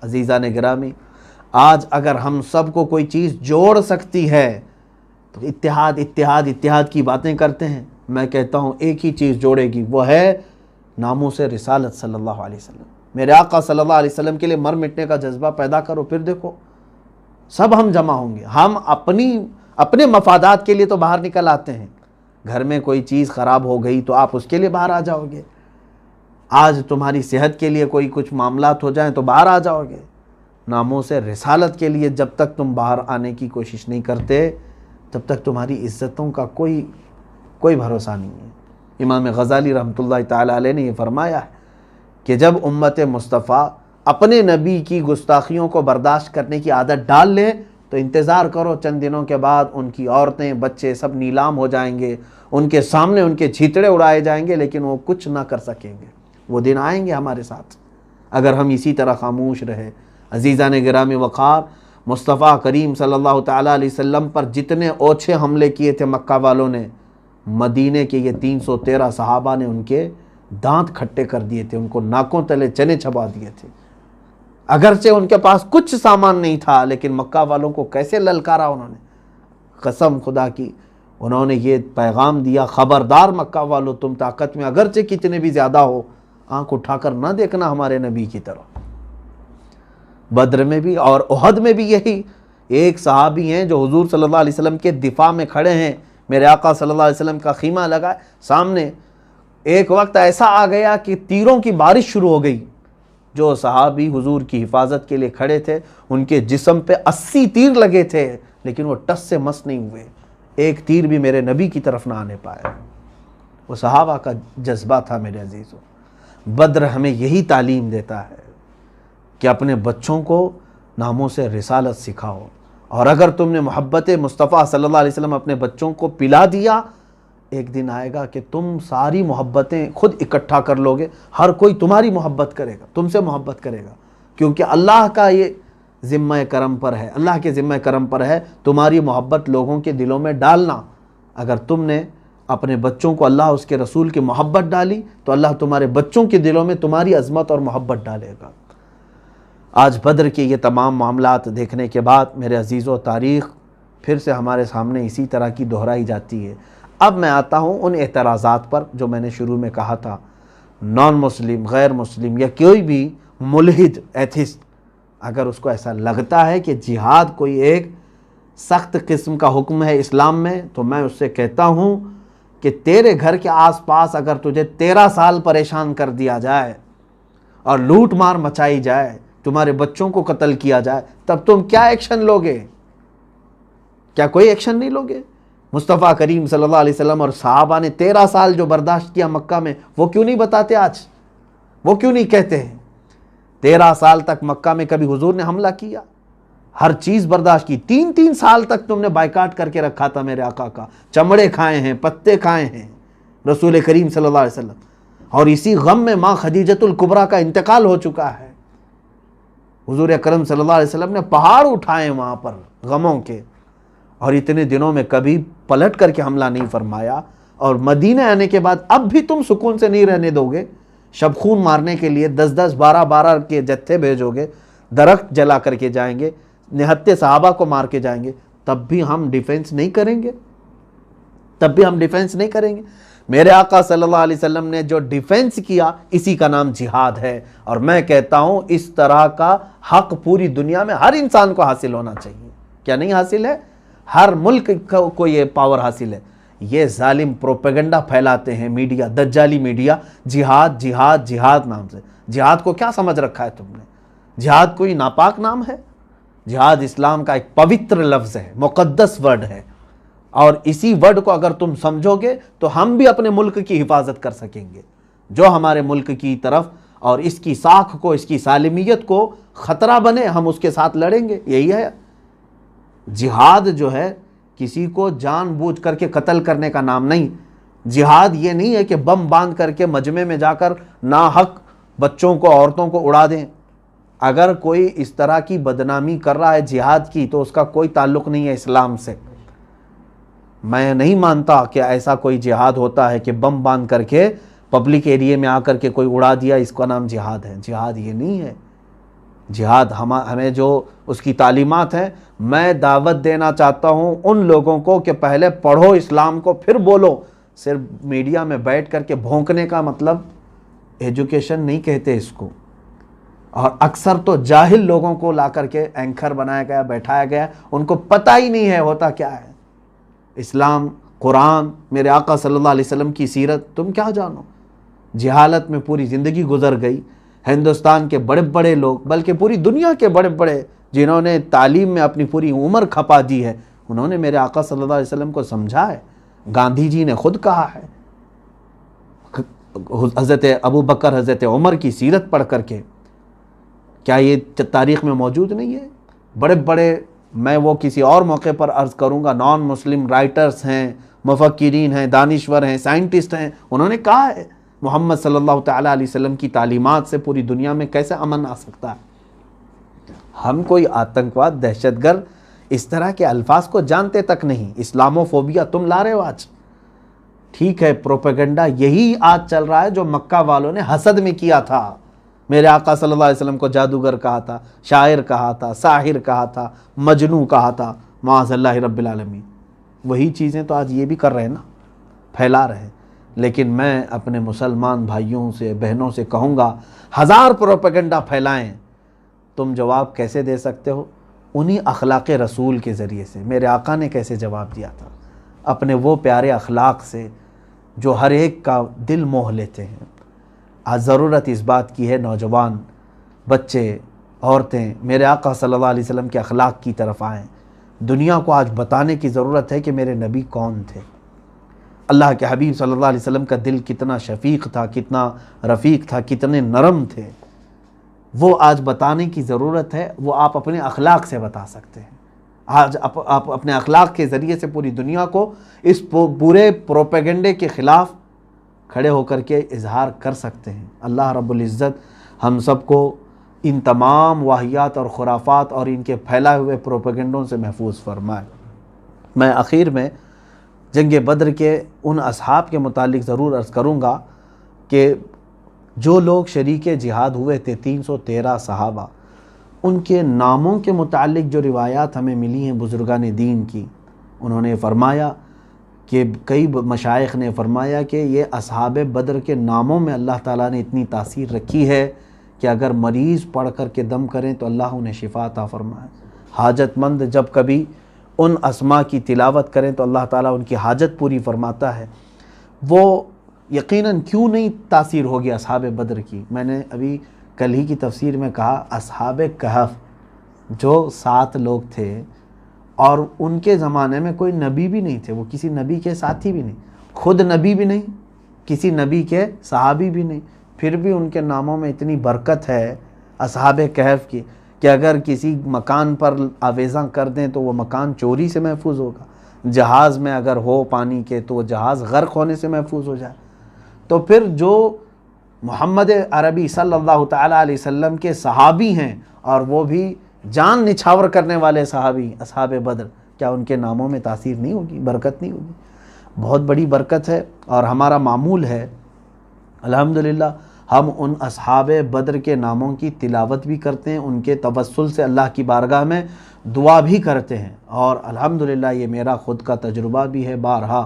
عزیزان گرامی، آج اگر ہم سب کو کوئی چیز جوڑ سکتی ہے تو اتحاد اتحاد اتحاد کی باتیں کرتے ہیں، میں کہتا ہوں ایک ہی چیز جوڑے گی، وہ ہے ناموس رسالت صلی اللہ علیہ وسلم۔ میرے آقا صلی اللہ علیہ وسلم کے لیے مر مٹنے کا جذبہ پیدا کرو، پھر دیکھو سب ہم جمع ہوں گے۔ ہم اپنے مفادات کے لیے تو باہر نکل آتے ہیں، گھر میں کوئی چیز خراب ہو گئی تو آپ اس کے لیے باہر آ جاؤ گے، آج تمہاری صحت کے لیے کوئی کچھ معاملات ہو جائیں تو باہر آ جاؤ گے۔ ناموس رسالت کے لیے جب تک تم باہر آنے کی کوشش نہیں کرتے، تب تک تمہاری عزتوں کا کوئی بھروسہ نہیں ہے۔ امام غزالی رحمۃ اللہ تعالی علیہ نے یہ فرمایا ہے کہ جب امت مصطفیٰ اپنے نبی کی گستاخیوں کو برداشت کرنے کی عادت ڈال لیں تو انتظار کرو، چند دنوں کے بعد ان کی عورتیں بچے سب نیلام ہو جائیں گے، ان کے سامنے ان کے چھیتڑے اڑائے جائیں گے، لیکن وہ کچھ نہ کر سکیں گے۔ وہ دن آئیں گے ہمارے ساتھ اگر ہم اسی طرح خاموش رہے۔ عزیزان گرامی وقار، مصطفیٰ کریم صلی اللہ تعالیٰ علیہ وسلم پر جتنے اوچھے حملے کیے تھے مکہ والوں نے، مدینے کے یہ 313 صحابہ نے ان کے دانت کھٹے کر دیے تھے، ان کو ناکوں تلے چنے چبا دیے تھے۔ اگرچہ ان کے پاس کچھ سامان نہیں تھا، لیکن مکہ والوں کو کیسے للکارا انہوں نے، قسم خدا کی انہوں نے یہ پیغام دیا، خبردار مکہ والوں، تم طاقت میں اگرچہ کتنے بھی زیادہ ہو، آنکھ اٹھا کر نہ دیکھنا ہمارے نبی کی طرف۔ بدر میں بھی اور احد میں بھی یہی ایک صحابی ہیں جو حضور صلی اللہ علیہ وسلم کے دفاع میں کھڑے ہیں، میرے آقا صلی اللہ علیہ وسلم کا خیمہ لگا سامنے۔ ایک وقت ایسا آ گیا کہ تیروں کی بارش شروع ہو گئی، جو صحابی حضور کی حفاظت کے لیے کھڑے تھے ان کے جسم پہ 80 تیر لگے تھے، لیکن وہ ٹس سے مس نہیں ہوئے، ایک تیر بھی میرے نبی کی طرف نہ آنے پایا۔ وہ صحابہ کا جذبہ تھا۔ میرے عزیزوں، بدر ہمیں یہی تعلیم دیتا ہے کہ اپنے بچوں کو ناموس رسالت سکھاؤ، اور اگر تم نے محبت مصطفیٰ صلی اللہ علیہ وسلم اپنے بچوں کو پلا دیا، ایک دن آئے گا کہ تم ساری محبتیں خود اکٹھا کر لوگے، ہر کوئی تمہاری محبت کرے گا، تم سے محبت کرے گا، کیونکہ اللہ کا یہ ذمہ کرم پر ہے، اللہ کے ذمہ کرم پر ہے تمہاری محبت لوگوں کے دلوں میں ڈالنا۔ اگر تم نے اپنے بچوں کو اللہ اس کے رسول کی محبت ڈالی تو اللہ تمہارے بچوں کے دلوں میں تمہاری عظمت اور محبت ڈالے گا۔ آج بدر کے یہ تمام معاملات دیکھنے کے بعد میرے عزیزوں، تاریخ پھر سے ہمارے سامنے اسی طرح کی دہرائی جاتی ہے۔ اب میں آتا ہوں ان اعتراضات پر جو میں نے شروع میں کہا تھا۔ نان مسلم، غیر مسلم یا کوئی بھی ملحد ایتھسٹ اگر اس کو ایسا لگتا ہے کہ جہاد کوئی ایک سخت قسم کا حکم ہے اسلام میں، تو میں اس سے کہتا ہوں کہ تیرے گھر کے آس پاس اگر تجھے 13 سال پریشان کر دیا جائے اور لوٹ مار مچائی جائے، تمہارے بچوں کو قتل کیا جائے، تب تم کیا ایکشن لوگے؟ کیا کوئی ایکشن نہیں لوگے؟ مصطفیٰ کریم صلی اللہ علیہ وسلم اور صحابہ نے 13 سال جو برداشت کیا مکہ میں، وہ کیوں نہیں بتاتے آج؟ وہ کیوں نہیں کہتے ہیں؟ 13 سال تک مکہ میں کبھی حضور نے حملہ کیا؟ ہر چیز برداشت کی۔ 3 سال تک تم نے بائیکاٹ کر کے رکھا تھا میرے آقا کا، چمڑے کھائے ہیں، پتے کھائے ہیں رسول کریم صلی اللہ علیہ وسلم، اور اسی غم میں ماں خدیجۃ الکبریٰ کا انتقال ہو چکا ہے۔ حضور اکرم صلی اللہ علیہ وسلم نے پہاڑ اٹھائے وہاں پر غموں کے، اور اتنے دنوں میں کبھی پلٹ کر کے حملہ نہیں فرمایا، اور مدینہ آنے کے بعد اب بھی تم سکون سے نہیں رہنے دو گے؟ شب خون مارنے کے لیے 10 12 کے جتھے بھیجو گے، درخت جلا کر کے جائیں گے، نہتے صحابہ کو مار کے جائیں گے، تب بھی ہم ڈیفنس نہیں کریں گے؟ تب بھی ہم ڈیفنس نہیں کریں گے؟ میرے آقا صلی اللہ علیہ وسلم نے جو ڈیفنس کیا، اسی کا نام جہاد ہے، اور میں کہتا ہوں اس طرح کا حق پوری دنیا میں ہر انسان کو حاصل ہونا چاہیے۔ کیا نہیں حاصل ہے؟ ہر ملک کو یہ پاور حاصل ہے۔ یہ ظالم پروپیگنڈا پھیلاتے ہیں میڈیا، دجالی میڈیا، جہاد جہاد جہاد نام سے۔ جہاد کو کیا سمجھ رکھا ہے تم نے؟ جہاد کوئی ناپاک نام ہے؟ جہاد اسلام کا ایک پوتر لفظ ہے، مقدس ورڈ ہے، اور اسی ورڈ کو اگر تم سمجھو گے تو ہم بھی اپنے ملک کی حفاظت کر سکیں گے. جو ہمارے ملک کی طرف اور اس کی ساکھ کو، اس کی سالمیت کو خطرہ بنے، ہم اس کے ساتھ لڑیں گے. یہی ہے جہاد. جو ہے کسی کو جان بوجھ کر کے قتل کرنے کا نام نہیں. جہاد یہ نہیں ہے کہ بم باندھ کر کے مجمع میں جا کر ناحق بچوں کو، عورتوں کو اڑا دیں. اگر کوئی اس طرح کی بدنامی کر رہا ہے جہاد کی تو اس کا کوئی تعلق نہیں ہے اسلام سے. میں نہیں مانتا کہ ایسا کوئی جہاد ہوتا ہے کہ بم باندھ کر کے پبلک ایریے میں آ کر کے کوئی اڑا دیا، اس کا نام جہاد ہے. جہاد یہ نہیں ہے. جہاد ہمیں جو اس کی تعلیمات ہیں، میں دعوت دینا چاہتا ہوں ان لوگوں کو کہ پہلے پڑھو اسلام کو پھر بولو. صرف میڈیا میں بیٹھ کر کے بھونکنے کا مطلب ایجوکیشن نہیں کہتے اس کو. اور اکثر تو جاہل لوگوں کو لا کر کے اینکر بنایا گیا، بیٹھایا گیا، ان کو پتہ ہی نہیں ہے ہوتا کیا ہے. اسلام، قرآن، میرے آقا صلی اللہ علیہ وسلم کی سیرت تم کیا جانو. جہالت میں پوری زندگی گزر گئی. ہندوستان کے بڑے بڑے لوگ، بلکہ پوری دنیا کے بڑے بڑے جنہوں نے تعلیم میں اپنی پوری عمر کھپا دی ہے، انہوں نے میرے آقا صلی اللہ علیہ وسلم کو سمجھا ہے. گاندھی جی نے خود کہا ہے، حضرت ابو بکر، حضرت عمر کی سیرت پڑھ کر کے. کیا یہ تاریخ میں موجود نہیں ہے؟ بڑے بڑے، میں وہ کسی اور موقع پر عرض کروں گا، نان مسلم رائٹرز ہیں، مفکرین ہیں، دانشور ہیں، سائنٹسٹ ہیں، انہوں نے کہا ہے محمد صلی اللہ تعالیٰ علیہ وسلم کی تعلیمات سے پوری دنیا میں کیسے امن آ سکتا ہے. ہم کوئی آتنکواد، دہشت گرد، اس طرح کے الفاظ کو جانتے تک نہیں. اسلامو فوبیا تم لا رہے ہو آج. ٹھیک ہے، پروپیگنڈا یہی آج چل رہا ہے جو مکہ والوں نے حسد میں کیا تھا. میرے آقا صلی اللہ علیہ وسلم کو جادوگر کہا تھا، شاعر کہا تھا، ساحر کہا تھا، مجنوں کہا تھا، معاذ اللہ رب العالمین. وہی چیزیں تو آج یہ بھی کر رہے ہیں نا، پھیلا رہے ہیں. لیکن میں اپنے مسلمان بھائیوں سے، بہنوں سے کہوں گا، ہزار پروپیگنڈا پھیلائیں، تم جواب کیسے دے سکتے ہو؟ انہی اخلاق رسول کے ذریعے سے. میرے آقا نے کیسے جواب دیا تھا؟ اپنے وہ پیارے اخلاق سے جو ہر ایک کا دل موہ لیتے ہیں. آج ضرورت اس بات کی ہے، نوجوان، بچے، عورتیں میرے آقا صلی اللہ علیہ وسلم کے اخلاق کی طرف آئیں. دنیا کو آج بتانے کی ضرورت ہے کہ میرے نبی کون تھے. اللہ کے حبیب صلی اللہ علیہ وسلم کا دل کتنا شفیق تھا، کتنا رفیق تھا، کتنے نرم تھے. وہ آج بتانے کی ضرورت ہے. وہ آپ اپنے اخلاق سے بتا سکتے ہیں. آج آپ اپنے اخلاق کے ذریعے سے پوری دنیا کو اس پورے پروپیگنڈے کے خلاف کھڑے ہو کر کے اظہار کر سکتے ہیں. اللہ رب العزت ہم سب کو ان تمام واہیات اور خرافات اور ان کے پھیلائے ہوئے پروپیگنڈوں سے محفوظ فرمائے. میں آخر میں جنگ بدر کے ان اصحاب کے متعلق ضرور عرض کروں گا کہ جو لوگ شریک جہاد ہوئے تھے، 313 صحابہ، ان کے ناموں کے متعلق جو روایات ہمیں ملی ہیں بزرگان دین کی، انہوں نے فرمایا کہ کئی مشائخ نے فرمایا کہ یہ اصحاب بدر کے ناموں میں اللہ تعالیٰ نے اتنی تاثیر رکھی ہے کہ اگر مریض پڑھ کر کے دم کریں تو اللہ انہیں شفا عطا فرمائے. حاجت مند جب کبھی ان اسماء کی تلاوت کریں تو اللہ تعالیٰ ان کی حاجت پوری فرماتا ہے. وہ یقیناً کیوں نہیں تاثیر ہوگی اصحاب بدر کی. میں نے ابھی کل ہی کی تفسیر میں کہا، اصحاب کہف جو 7 لوگ تھے اور ان کے زمانے میں کوئی نبی بھی نہیں تھے، وہ کسی نبی کے ساتھی بھی نہیں، خود نبی بھی نہیں، کسی نبی کے صحابی بھی نہیں، پھر بھی ان کے ناموں میں اتنی برکت ہے اصحاب کہف کی کہ اگر کسی مکان پر آویزاں کر دیں تو وہ مکان چوری سے محفوظ ہوگا. جہاز میں اگر ہو پانی کے تو وہ جہاز غرق ہونے سے محفوظ ہو جائے. تو پھر جو محمد عربی صلی اللہ تعالیٰ علیہ وسلم کے صحابی ہیں اور وہ بھی جان نچھاور کرنے والے صحابی اصحاب بدر، کیا ان کے ناموں میں تاثیر نہیں ہوگی، برکت نہیں ہوگی؟ بہت بڑی برکت ہے. اور ہمارا معمول ہے الحمدللہ ہم ان اصحاب بدر کے ناموں کی تلاوت بھی کرتے ہیں، ان کے توسل سے اللہ کی بارگاہ میں دعا بھی کرتے ہیں. اور الحمدللہ یہ میرا خود کا تجربہ بھی ہے، بارہا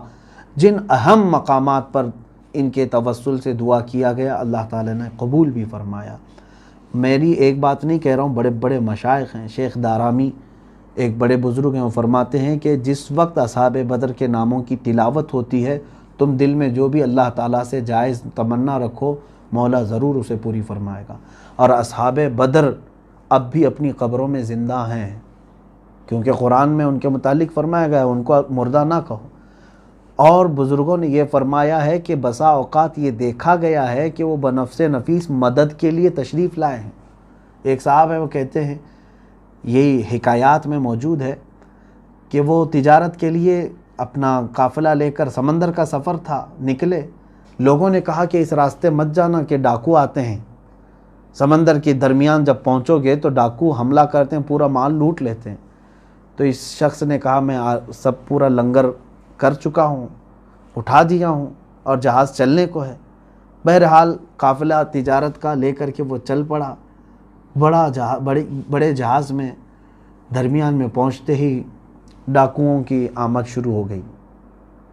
جن اہم مقامات پر ان کے توسل سے دعا کیا گیا اللہ تعالیٰ نے قبول بھی فرمایا. میری ایک بات نہیں کہہ رہا ہوں، بڑے بڑے مشائخ ہیں. شیخ دارامی ایک بڑے بزرگ ہیں، وہ فرماتے ہیں کہ جس وقت اصحاب بدر کے ناموں کی تلاوت ہوتی ہے تم دل میں جو بھی اللہ تعالیٰ سے جائز تمنا رکھو، مولا ضرور اسے پوری فرمائے گا. اور اصحاب بدر اب بھی اپنی قبروں میں زندہ ہیں. کیونکہ قرآن میں ان کے متعلق فرمایا گیا ہے ان کو مردہ نہ کہو۔ اور بزرگوں نے یہ فرمایا ہے کہ بسا اوقات یہ دیکھا گیا ہے کہ وہ بنفس نفیس مدد کے لیے تشریف لائے ہیں۔ ایک صاحب ہے وہ کہتے ہیں، یہی حکایات میں موجود ہے کہ وہ تجارت کے لیے اپنا قافلہ لے کر سمندر کا سفر تھا، نکلے، لوگوں نے کہا کہ اس راستے مت جانا کہ ڈاکو آتے ہیں، سمندر کے درمیان جب پہنچو گے تو ڈاکو حملہ کرتے ہیں، پورا مال لوٹ لیتے ہیں۔ تو اس شخص نے کہا میں سب پورا لنگر کر چکا ہوں، اٹھا دیا ہوں اور جہاز چلنے کو ہے۔ بہرحال قافلہ تجارت کا لے کر کے وہ چل پڑا، بڑے جہاز میں درمیان میں پہنچتے ہی ڈاکوؤں کی آمد شروع ہو گئی،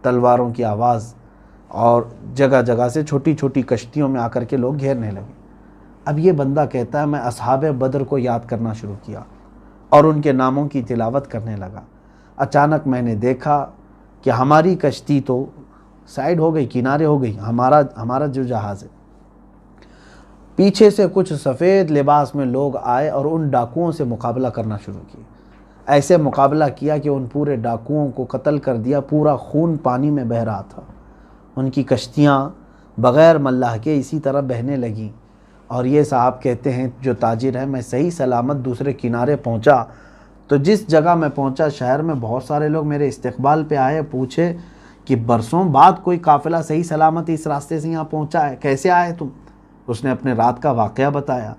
تلواروں کی آواز، اور جگہ جگہ سے چھوٹی چھوٹی کشتیوں میں آ کر کے لوگ گھیرنے لگے۔ اب یہ بندہ کہتا ہے میں اصحاب بدر کو یاد کرنا شروع کیا اور ان کے ناموں کی تلاوت کرنے لگا۔ اچانک میں نے دیکھا کہ ہماری کشتی تو سائیڈ ہو گئی، کنارے ہو گئی، ہمارا جو جہاز ہے۔ پیچھے سے کچھ سفید لباس میں لوگ آئے اور ان ڈاکوؤں سے مقابلہ کرنا شروع کیا۔ ایسے مقابلہ کیا کہ ان پورے ڈاکوؤں کو قتل کر دیا، پورا خون پانی میں بہہ رہا تھا۔ ان کی کشتیاں بغیر ملاح کے اسی طرح بہنے لگیں، اور یہ صاحب کہتے ہیں جو تاجر ہے، میں صحیح سلامت دوسرے کنارے پہنچا تو جس جگہ میں پہنچا شہر میں بہت سارے لوگ میرے استقبال پہ آئے، پوچھے کہ برسوں بعد کوئی قافلہ صحیح سلامت اس راستے سے یہاں پہنچا ہے، کیسے آئے تم؟ اس نے اپنے رات کا واقعہ بتایا۔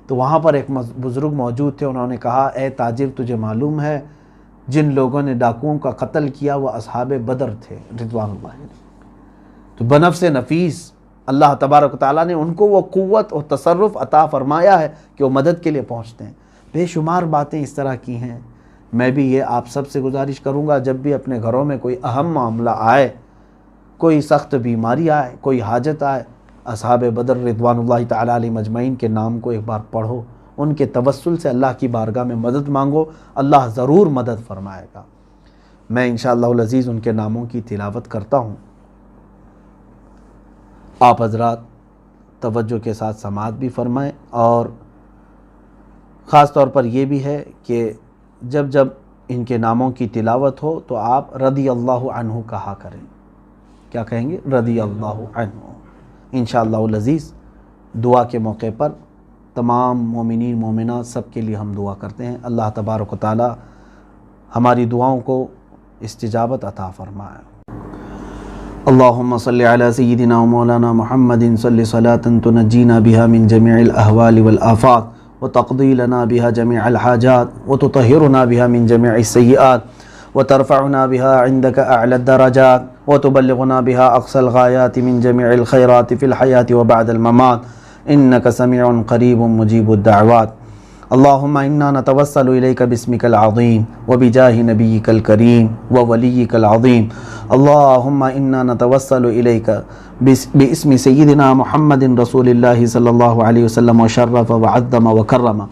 تو وہاں پر ایک بزرگ موجود تھے، انہوں نے کہا اے تاجر تجھے معلوم ہے جن لوگوں نے ڈاکوؤں کا قتل کیا وہ اصحاب بدر تھے رضوان اللہ علیہ۔ تو بنفس نفیس اللہ تبارک و تعالیٰ نے ان کو وہ قوت اور تصرف عطا فرمایا ہے کہ وہ مدد کے لیے پہنچتے ہیں۔ بے شمار باتیں اس طرح کی ہیں۔ میں بھی یہ آپ سب سے گزارش کروں گا جب بھی اپنے گھروں میں کوئی اہم معاملہ آئے، کوئی سخت بیماری آئے، کوئی حاجت آئے، اصحاب بدر رضوان اللہ تعالیٰ علیہ مجمعین کے نام کو ایک بار پڑھو، ان کے توسل سے اللہ کی بارگاہ میں مدد مانگو، اللہ ضرور مدد فرمائے گا۔ میں انشاءاللہ العزیز ان کے ناموں کی تلاوت کرتا ہوں، آپ حضرات توجہ کے ساتھ سماعت بھی فرمائیں، اور خاص طور پر یہ بھی ہے کہ جب ان کے ناموں کی تلاوت ہو تو آپ رضی اللہ عنہ کہا کریں۔ کیا کہیں گے؟ رضی اللہ عنہ۔ انشاءاللہ العزیز دعا کے موقع پر تمام مومنین مومنات سب کے لیے ہم دعا کرتے ہیں، اللہ تبارک و تعالی ہماری دعاؤں کو استجابت عطا فرمائے۔ اللہم صلی علی سیدنا و مولانا محمد صلی صلاة تنجینا بها من جميع الاحوال والآفات وتقضی لنا بها جميع الحاجات وتطہرنا بها من جميع السیئات وترفعنا بها عندك اعلى الدرجات وتبلغنا بها اقصى الغایات من جميع الخیرات في الحیاة وبعد الممات انك سمیع قریب مجیب الدعوات۔ اللہم انا نتوسل الیک باسمک العظیم وبجاہ نبیک الکریم وولیک العظیم۔ اللہم انا نتوسل الیک باسم سیدنا محمد رسول اللہ صلی اللہ علیہ وسلم وشرف وعظم وکرم،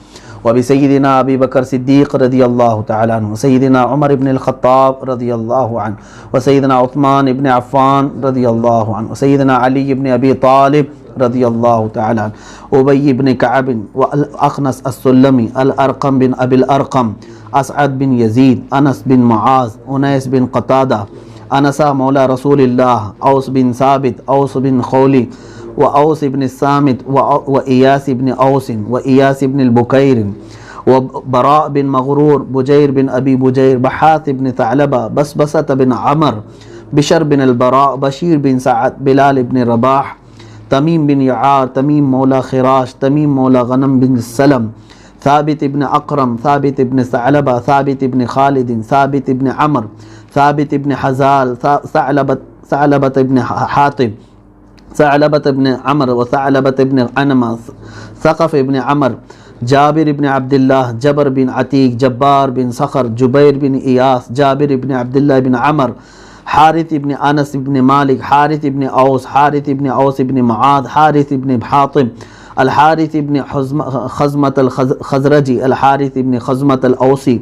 وبسیدنا ابی بکر صدیق رضی اللہ تعالی عنہ، سیدنا عمر بن الخطاب رضی اللہ عنہ، وسیدنا عثمان بن عفان رضی اللہ عنہ، سیدنا علی بن ابی طالب رضی اللہ تعالی عنہ، ابی بن کعب والاخنس السلمی، الارقم بن ابی الارقم، اسعد بن یزید، انس بن معاذ، انیس بن قتادہ، انسا مولا رسول اللہ، اوس بن ثابت، اوس بن خولی، وأوس بن الصامت وإياس بن أوس وإياس بن البكير وبراء بن مغرور، بجير بن أبي بجير، بحاث بن ثعلبة، بسبسة بن عمر، بشر بن البراء، بشير بن سعد، بلال بن رباح، تميم بن يعار، تميم مولى خراش، تميم مولى غنم بن السلم، ثابت بن أقرم، ثابت بن ثعلبة، ثابت بن خالد، ثابت بن عمر، ثابت بن حزال، ثعلبة بن حاطب، ثعلبة بن عمر، وثعلبة بن عنمة، ثقف بن عمر، جابر بن عبد الله، جبر بن عتيق، جبار بن صخر، جبير بن إياس، جابر بن عبد الله بن عمر، حارث بن أنس بن مالك، حارث بن أوس، حارث بن أوس بن معاذ، حارث بن حاطب، الحارث بن خزمة الخزرجي، الحارث بن خزمة الأوسي،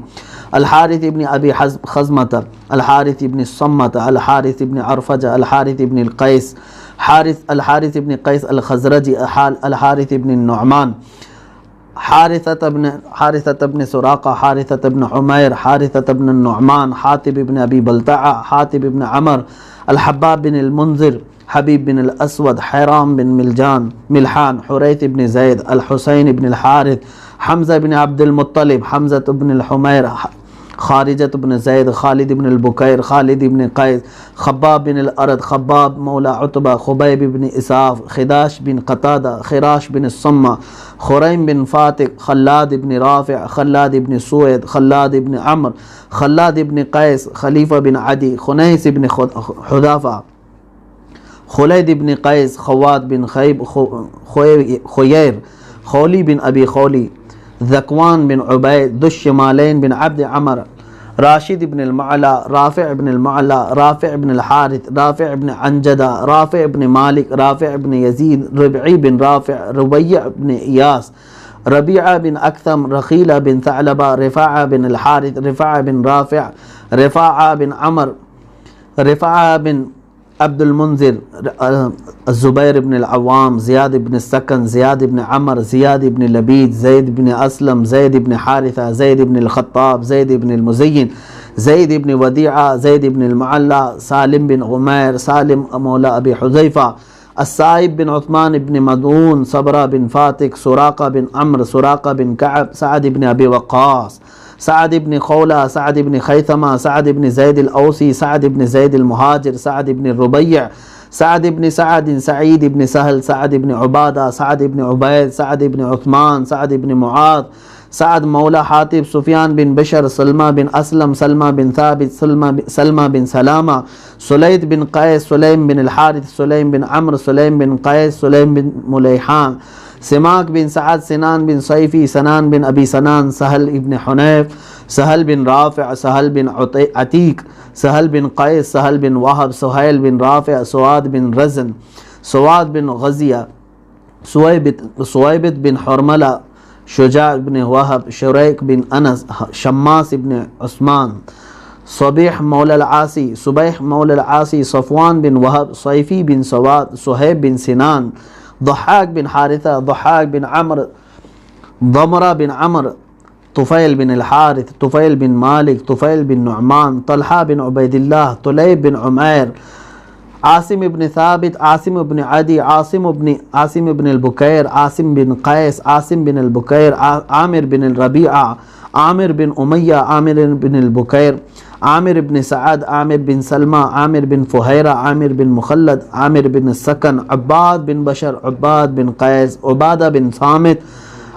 الحارث بن أبي خزمة، الحارث بن الصمة، الحارث بن عرفجة، الحارث بن القيس، الحارث بن قيس الخزرجي، الحارث بن النعمان، حارثة بن سراقة، حارثة بن عمير، حارثة بن النعمان، حاتب بن أبي بلتعة، حاتب بن عمر، الحباب بن المنذر، حبيب بن الأسود، حرام بن ملحان، حريث بن زيد، الحسين بن الحارث، حمزة بن عبد المطلب، حمزة بن الحمير، خارجة بن زيد، خالد بن البكير، خالد بن قيس، خباب بن الأرد، خباب مولى عتبة، خبيب بن إساف، خداش بن قتادة، خراش بن الصمة، خريم بن فاتق، خلاد بن رافع، خلاد بن سويد، خلاد بن عمرو، خلاد بن قيس، خليفة بن عدي، خنيس بن حذافة، خليد بن قيس، خوات بن خيير، خولي بن أبي خولي، ذكوان بن عبيد، ذو الشمالين بن عبد عمر، راشد بن المعلى، رافع بن المعلى، رافع بن الحارث، رافع بن عنجدة، رافع بن مالك، رافع بن يزيد، ربعي بن رافع، ربيع بن إياس، ربيعة بن أكثم، رخيلة بن ثعلبة، رفاعة بن الحارث، رفاعة بن رافع، رفاعة بن عمر، رفاعة بن عبد المنذر، الزبير بن العوام، زياد بن السكن، زياد بن عمر، زياد بن لبيد، زيد بن أسلم، زيد بن حارثة، زيد بن الخطاب، زيد بن المزين، زيد بن وديعة، زيد بن المعلى، سالم بن عمير، سالم مولى أبي حذيفة، السائب بن عثمان بن مدعون، صبرة بن فاتك، سراقة بن عمرو، سراقة بن كعب، سعد بن أبي وقاص، سعد بن خولة، سعد بن خيثمة، سعد بن زيد الأوسي، سعد بن زيد المهاجر، سعد بن الربيع، سعد بن سعد، سعيد بن سهل، سعد بن عبادة، سعد بن عبيد، سعد بن عثمان، سعد بن معاذ، سعد مولى حاتب، سفيان بن بشر، سلمى بن أسلم، سلمى بن ثابت، سلمى بن سلامة، سليد بن قيس، سليم بن الحارث، سليم بن عمرو، سليم بن قيس، سليم بن مليحان، سماك بن سعد، سنان بن صيفي، سنان بن أبي سنان، سهل بن حنيف، سهل بن رافع، سهل بن عتيق، سهل بن قيس، سهل بن وهب، سهيل بن رافع، سواد بن رزن، سواد بن غزية، سويبت بن حرملة، شجاع بن وهب، شريك بن أنس، شماس بن عثمان، صبيح مولى العاصي، صبيح مولى العاصي، صفوان بن وهب، صيفي بن سواد، صهيب بن سنان، ضحاك بن حارثة، ضحاك بن عمرو، ضمرة بن عمرو، طفيل بن الحارث، طفيل بن مالك، طفيل بن نعمان، طلحة بن عبيد الله، طليب بن عمير، عاصم بن ثابت، عاصم بن عدي، عاصم بن البكير، عاصم بن قيس، عاصم بن البكير، عامر بن الربيعة، عامر بن أمية، عامر بن البكير، عامر بن سعد، عامر بن سلمى، عامر بن فهيرة، عامر بن مخلد، عامر بن السكن، عباد بن بشر، عباد بن قيس، عبادة بن صامت،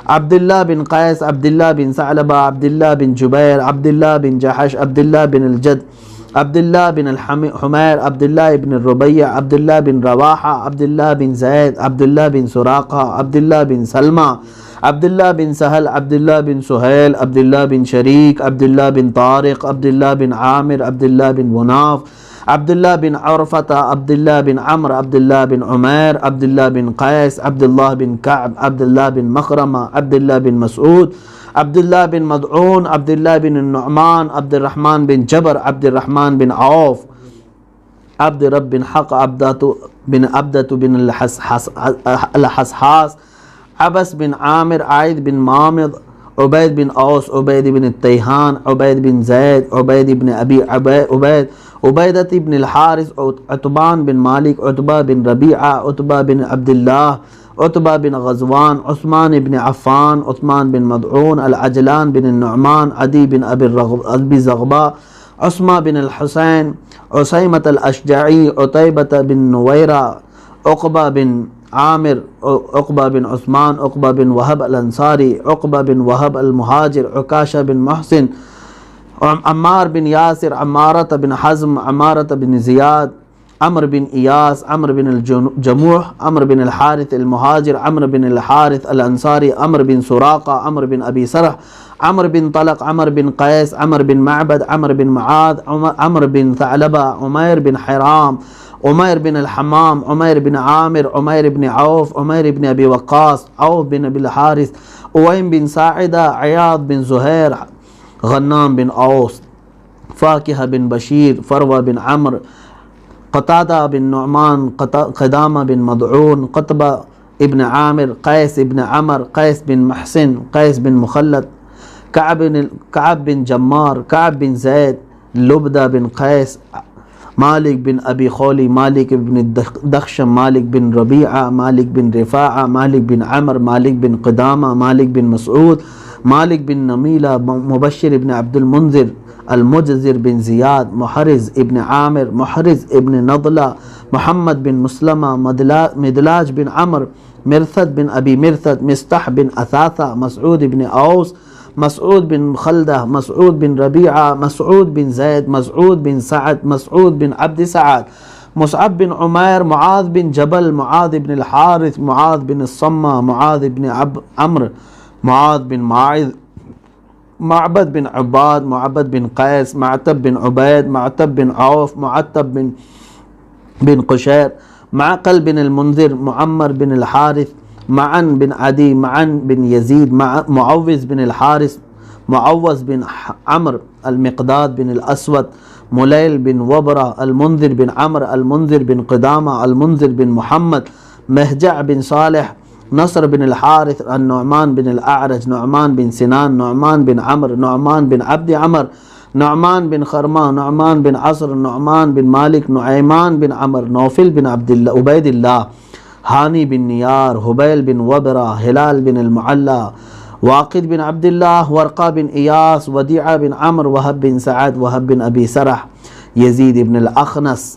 عبد الله بن قيس، عبد الله بن ثعلبة، عبد الله بن جبير، عبد الله بن جحش، عبد الله بن الجد، عبد الله بن الحمير، عبد الله بن الربيع، عبد الله بن رواحة، عبد الله بن زيد، عبد الله بن سراقة، عبد الله بن سلمى، عبد الله بن سهل، عبد الله بن سهيل، عبد الله بن شريك، عبد الله بن طارق، عبد الله بن عامر، عبد الله بن مناف، عبد الله بن عرفة، عبد الله بن عمرو، عبد الله بن عمير، عبد الله بن قيس، عبد الله بن كعب، عبد الله بن مخرمة، عبد الله بن مسعود، عبد الله بن مدعون، عبد الله بن النعمان، عبد الرحمن بن جبر، عبد الرحمن بن عوف، عبد رب بن حق، عبدة بن الحسحاس، عبس بن عامر، عايد بن مامض، عبيد بن أوس، عبيد بن التيهان، عبيد بن زيد، عبيد بن أبي عبيدة بن الحارث، عتبان بن مالك، عتبة بن ربيعة، عتبة بن عبد الله، عتبة بن غزوان، عثمان بن عفان، عثمان بن مدعون، العجلان بن النعمان، عدي بن أبي زغباء، عثمان بن الحسين، عسيمة الأشجعي، عتيبة بن نويرة، عقبة بن عامر، عقبة بن عثمان، عقبة بن وهب الأنصاري، عقبة بن وهب المهاجر، عكاشة بن محسن، عمار بن ياسر، عمارة بن حزم، عمارة بن زياد، عمرو بن إياس، عمرو بن الجموح، عمرو بن الحارث المهاجر، عمرو بن الحارث الأنصاري، عمرو بن سراقة، عمرو بن أبي سرح، عمرو بن طلق، عمرو بن قيس، عمرو بن معبد، عمرو بن معاذ، عمرو بن ثعلبة، عمير بن حرام، عمير بن الحمام، عمير بن عامر، عمير بن عوف، عمير بن أبي وقاص، عوف بن أبي الحارث، أويم بن ساعدة، عياض بن زهير، غنام بن أوس، فاكهة بن بشير، فروة بن عمرو، قتادة بن نعمان، قدامة بن مدعون، قطبة ابن عامر، قیس ابن عمر، قیس بن محسن، قیس بن مخلد، کعب بن جمار، کعب بن زید، لبدہ بن قیس، مالک بن ابی خولی، مالک بن دخشم، مالک بن ربیعہ، مالک بن رفاعہ، مالک بن عمر، مالک بن قدامہ، مالک بن مسعود، مالک بن نمیلہ، مبشر ابن عبد المنذر، المجزر بن زیاد، محرز ابن عامر، محرز ابن نضلہ، محمد بن مسلمہ، مدلاج بن عمر، مرثد بن ابی مرثد، مستح بن اثاثہ، مسعود بن اوس، مسعود بن خلدہ، مسعود بن ربیعہ، مسعود بن زید، مسعود بن سعد، مسعود بن عبد سعد، مصعب بن عمیر، معاذ بن جبل، معاذ بن الحارث، معاذ بن الصمہ، معاذ بن عمرو، معاذ بن ماعز، معبد بن عباد، معبد بن قیس، معتب بن عبید، معتب بن عوف، معتب بن قشیر، معقل بن المنذر، معمر بن الحارث، معن بن عدی، معن بن یزید، معوذ بن الحارث، معوذ بن عمرو، المقداد بن الاسود، ملیل بن وبرہ، المنذر بن عمرو، المنذر بن قدامہ، المنذر بن محمد، مہجع بن صالح، نصر بن الحارث، النعمان بن الاعرج، نعمان بن سنان، نعمان بن عمرو، نعمان بن عبد عمر، نعمان بن خرمہ، نعمان بن عصر، نعمان بن مالک، نعیمان بن عمر، نوفل بن عبید اللہ، ہانی بن نیار، حبیل بن وبرہ، ہلال بن المعلی، واقد بن عبداللہ، ورقہ بن ایاس، ودیعہ بن عمرو، وہب بن سعد، وہب بن ابی سرح، یزید بن الاخنس،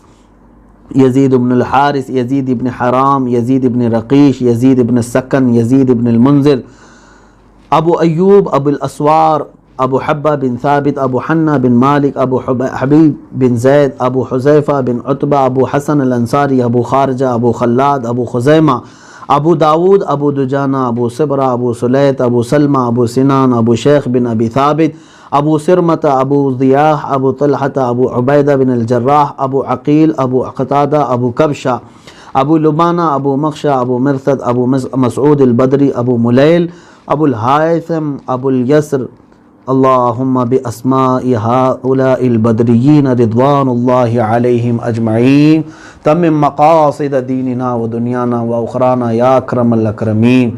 یزید بن الحارث، یزید بن حرام، یزید بن رقیش، یزید بن السکن، یزید بن المنذر، ابو ایوب، ابو الاسوار، ابو حبہ بن ثابت، ابو حنہ بن مالک، ابو حبیب بن زید، ابو حذیفہ بن عتبہ، ابو حسن الانصاری، ابو خارجہ، ابو خلاد، ابو خزیمہ، ابو داود، ابو دجانہ، ابو صبرہ، ابو سلیت، ابو سلمہ، ابو سنان، ابو شیخ بن ابی ثابت، ابو سرمۃ، ابو ضیاح، ابو طلحہ، ابو عبیدہ بن الجراح، ابو عقیل، ابو قتادہ، ابو کبشہ، ابو لبانہ، ابو مخشہ، ابو مرثد، ابو مسعود البدری، ابو ملیل، ابو الحائثم، ابو الیسر، اللہم باسماء ہؤلاء البدریین رضوان اللہ علیہم اجمعین تمم مقاصد دیننا و دنیانا و اخرانا یا اکرم الاکرمین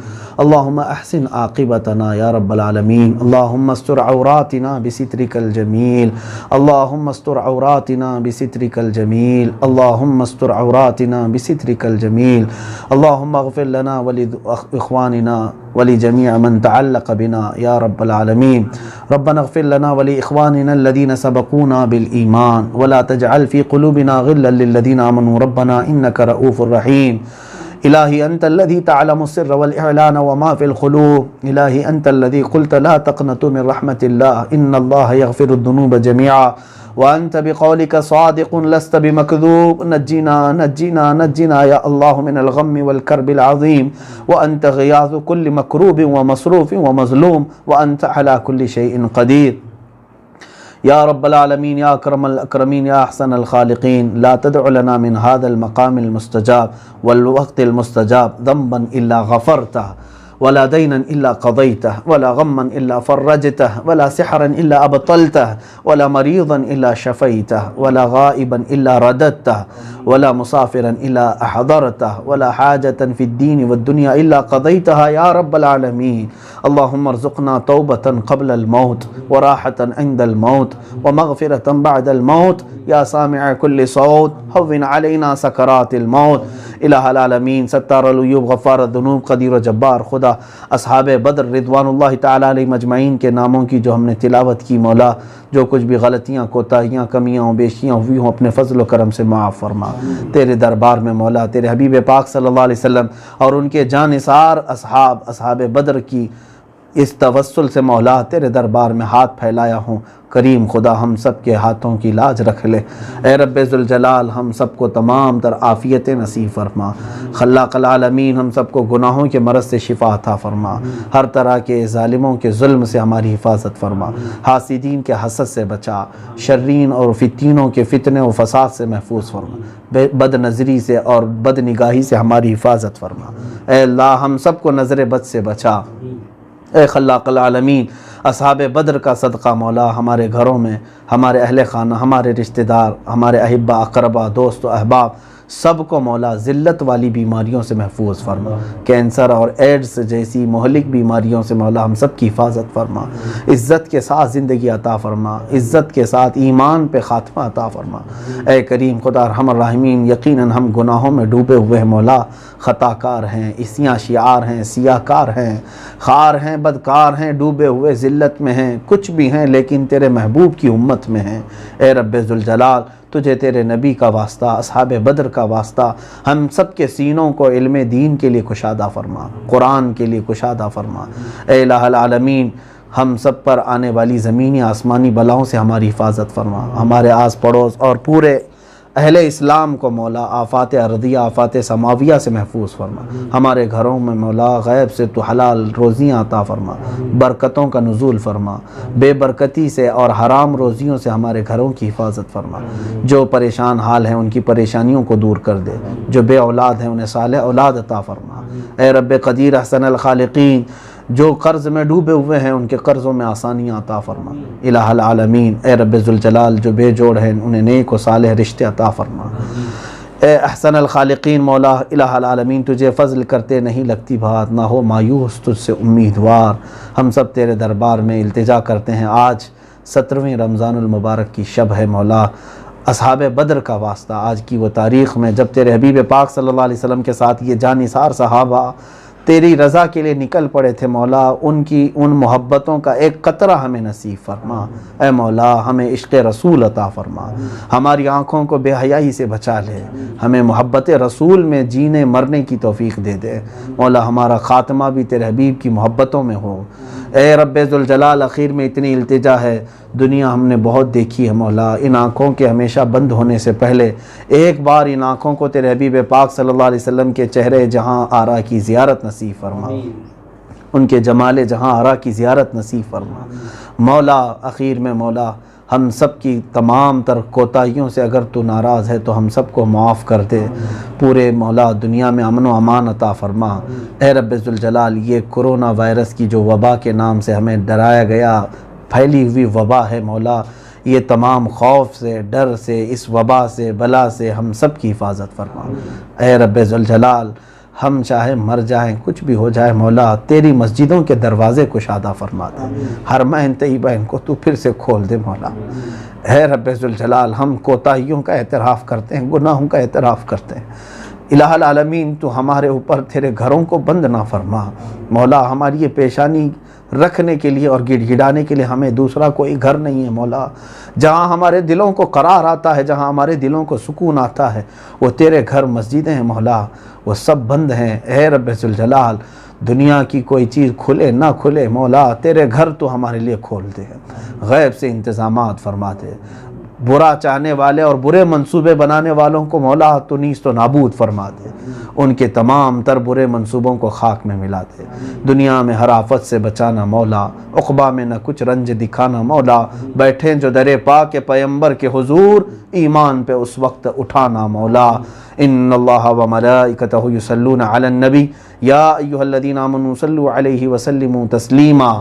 اللہم احسن عاقبتنا یا رب العالمین اللہم استر عوراتنا بسترک الجمیل اللہم استر عوراتنا بسترک الجمیل اللہم استر عوراتنا بسترک الجمیل اللہم اغفر لنا ولاخواننا ولجميع من تعلق بنا يا رب العالمين ربنا اغفر لنا ولإخواننا الذين سبقونا بالإيمان ولا تجعل في قلوبنا غلا للذين آمنوا ربنا إنك رؤوف رحيم إلهي أنت الذي تعلم السر والإعلان وما في القلوب إلهي أنت الذي قلت لا تقنطوا من رحمة الله إن الله يغفر الذنوب جميعا وأنت بقولك صادق لست بمكذوب نجنا نجنا نجنا يا الله من الغم والكرب العظيم وأنت غياث كل مكروب ومصروف ومظلوم وأنت على كل شيء قدير يا رب العالمين يا أكرم الأكرمين يا أحسن الخالقين لا تدع لنا من هذا المقام المستجاب والوقت المستجاب ذنبا إلا غفرته ولا دينا إلا قضيته ولا غما إلا فرجته ولا سحرا إلا أبطلته ولا مريضا إلا شفيته ولا غائبا إلا رددته ولا مسافرا إلا أحضرته ولا حاجة في الدين والدنيا إلا قضيتها يا رب العالمين اللهم ارزقنا توبة قبل الموت وراحة عند الموت ومغفرة بعد الموت يا سامع كل صوت هون علينا سكرات الموت الہ العالمین ستار العیوب غفار الذنوب قدیر و جبار خدا اصحاب بدر رضوان اللہ تعالیٰ علیہ مجمعین کے ناموں کی جو ہم نے تلاوت کی مولا جو کچھ بھی غلطیاں کوتاہیاں کمیاں بیشیاں ہوئی ہوں اپنے فضل و کرم سے معاف فرما تیرے دربار میں مولا تیرے حبیب پاک صلی اللہ علیہ وسلم اور ان کے جانثار اصحاب بدر کی اس توسل سے مولا تیرے دربار میں ہاتھ پھیلایا ہوں کریم خدا ہم سب کے ہاتھوں کی لاج رکھ لے اے رب ذوالجلال ہم سب کو تمام تر عافیت نصیب فرما خلاق العالمین ہم سب کو گناہوں کے مرض سے شفا عطا فرما ہر طرح کے ظالموں کے ظلم سے ہماری حفاظت فرما حاسدین کے حسد سے بچا شرین اور فتینوں کے فتنے و فساد سے محفوظ فرما بد نظری سے اور بد نگاہی سے ہماری حفاظت فرما اے اللہ ہم سب کو نظر بد سے بچا اے خلاق العالمین اصحاب بدر کا صدقہ مولا ہمارے گھروں میں ہمارے اہل خانہ ہمارے رشتہ دار ہمارے احبہ اقربا دوست و احباب سب کو مولا ذلت والی بیماریوں سے محفوظ فرما، کینسر اور ایڈز جیسی مہلک بیماریوں سے مولا ہم سب کی حفاظت فرما، عزت کے ساتھ زندگی عطا فرما، عزت کے ساتھ ایمان پہ خاتمہ عطا فرما۔ اے کریم خدا ارحم الراحمین، یقیناً ہم گناہوں میں ڈوبے ہوئے ہیں مولا، خطا کار ہیں، اسیاں شعار ہیں، سیاہ کار ہیں، خار ہیں، بدکار ہیں، ڈوبے ہوئے ذلت میں ہیں، کچھ بھی ہیں لیکن تیرے محبوب کی امت میں ہیں۔ اے رب ذوالجلال، تجھے تیرے نبی کا واسطہ، اصحاب بدر کا واسطہ، ہم سب کے سینوں کو علم دین کے لیے کشادہ فرما، قرآن کے لیے کشادہ فرما۔ اے الہ العالمین، ہم سب پر آنے والی زمینی آسمانی بلاؤں سے ہماری حفاظت فرما، ہمارے آس پڑوس اور پورے اہل اسلام کو مولا آفات ارضیہ، آفات سماویہ سے محفوظ فرما۔ ہمارے گھروں میں مولا غیب سے تو حلال روزیاں عطا فرما، برکتوں کا نزول فرما، بے برکتی سے اور حرام روزیوں سے ہمارے گھروں کی حفاظت فرما۔ جو پریشان حال ہیں ان کی پریشانیوں کو دور کر دے، جو بے اولاد ہیں انہیں صالح اولاد عطا فرما۔ اے رب قدیر احسن الخالقین، جو قرض میں ڈوبے ہوئے ہیں ان کے قرضوں میں آسانیاں عطا فرما۔ الہ العالمین، اے رب ذوالجلال، جو بے جوڑ ہیں انہیں نیک و صالح رشتے عطا فرما۔ اے احسن الخالقین مولا الہ العالمین، تجھے فضل کرتے نہیں لگتی بات، نہ ہو مایوس تجھ سے امیدوار۔ ہم سب تیرے دربار میں التجا کرتے ہیں، آج 17ویں رمضان المبارک کی شب ہے مولا، اصحاب بدر کا واسطہ، آج کی وہ تاریخ میں جب تیرے حبیب پاک صلی اللہ علیہ وسلم کے ساتھ یہ جانثار صحابہ تیری رضا کے لیے نکل پڑے تھے مولا، ان محبتوں کا ایک قطرہ ہمیں نصیب فرما۔ اے مولا، ہمیں عشق رسول عطا فرما، ہماری آنکھوں کو بے حیائی سے بچا لے، ہمیں محبت رسول میں جینے مرنے کی توفیق دے دے مولا، ہمارا خاتمہ بھی تیرے حبیب کی محبتوں میں ہو۔ اے رب ذوالجلال، اخیر میں اتنی التجا ہے، دنیا ہم نے بہت دیکھی ہے مولا، ان آنکھوں کے ہمیشہ بند ہونے سے پہلے ایک بار ان آنکھوں کو تیرے حبیب پاک صلی اللہ علیہ وسلم کے چہرے جہاں آرا کی زیارت نصیب فرما، ان کے جمال جہاں آرا کی زیارت نصیب فرما مولا۔ اخیر میں مولا، ہم سب کی تمام تر کوتاہیوں سے اگر تو ناراض ہے تو ہم سب کو معاف کر دے، پورے مولا دنیا میں امن و امان عطا فرما۔ اے رب ذوالجلال، یہ کرونا وائرس کی جو وبا کے نام سے ہمیں ڈرایا گیا پھیلی ہوئی وبا ہے مولا، یہ تمام خوف سے، ڈر سے، اس وبا سے، بلا سے ہم سب کی حفاظت فرما۔ اے رب ذوالجلال، ہم چاہے مر جائیں، کچھ بھی ہو جائے مولا، تیری مسجدوں کے دروازے کشادہ فرما دے، حرمین طیبین کو تو پھر سے کھول دے مولا۔ اے رب ذوالجلال، ہم کوتاہیوں کا اعتراف کرتے ہیں، گناہوں کا اعتراف کرتے ہیں، الہ العالمین تو ہمارے اوپر تیرے گھروں کو بند نہ فرما مولا، ہماری یہ پیشانی رکھنے کے لیے اور گڑ گڑانے کے لیے ہمیں دوسرا کوئی گھر نہیں ہے مولا، جہاں ہمارے دلوں کو قرار آتا ہے، جہاں ہمارے دلوں کو سکون آتا ہے، وہ تیرے گھر مسجدیں ہیں مولا، وہ سب بند ہیں۔ اے رب ذوالجلال، دنیا کی کوئی چیز کھلے نہ کھلے مولا، تیرے گھر تو ہمارے لیے کھول دے، غیب سے انتظامات فرما دے، برا چاہنے والے اور برے منصوبے بنانے والوں کو مولا تو نیست و نابود فرما دے، ان کے تمام تر برے منصوبوں کو خاک میں ملا دے، دنیا میں ہر آفت سے بچانا مولا، عقبہ میں نہ کچھ رنج دکھانا مولا، بیٹھیں جو در پاک پیمبر کے حضور، ایمان پہ اس وقت اٹھانا مولا۔ ان اللہ و ملائکتہ یصلون علی النبی یا ایھا الذین آمنوا صلوا علیہ وسلموا تسلیما،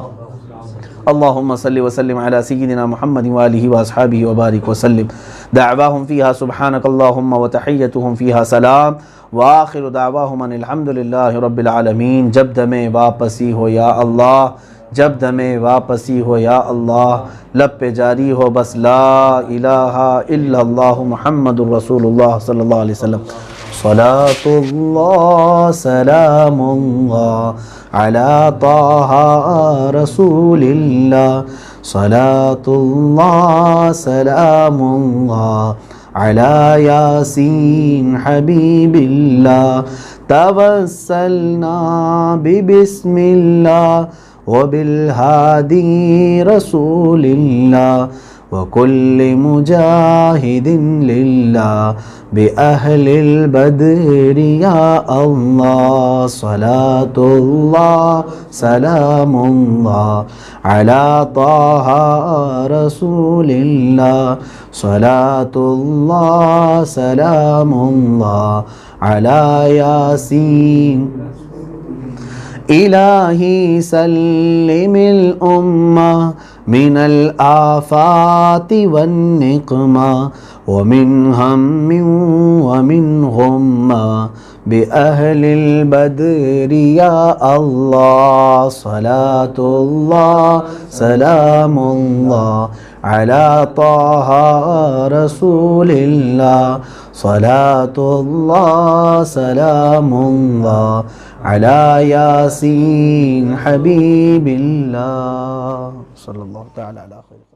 اللہم صلی وسلم علی سیدنا محمد وآلہ واصحابہ وبارک وسلم، دعواہم فیہا سبحانک اللہم وتحیتہم فیہا سلام، وآخر دعواہم ان الحمدللہ رب العالمین۔ جب دم واپسی ہو یا اللہ، جب دم واپسی ہو یا اللہ، لب پہ جاری ہو بس لا الہ الا اللہ محمد الرسول اللہ صلی اللہ علیہ وسلم۔ صلاة اللہ سلام اللہ علی طہ رسول اللہ، صلاة اللہ سلام اللہ علی یاسین حبیب اللہ، توسلنا ببسم اللہ وبالہادی رسول اللہ، وكل مجاهد لله بأهل البدر يا الله، صلاة الله سلام الله على طه رسول الله، صلاة الله سلام الله على ياسين، إلهي سلم الأمة من الآفات والنقمة ومن هم ومن غمة بأهل البدر يا الله صلاة الله سلام الله على طه رسول الله صلاة الله سلام الله على ياسين حبيب الله صلى الله تعالى على خير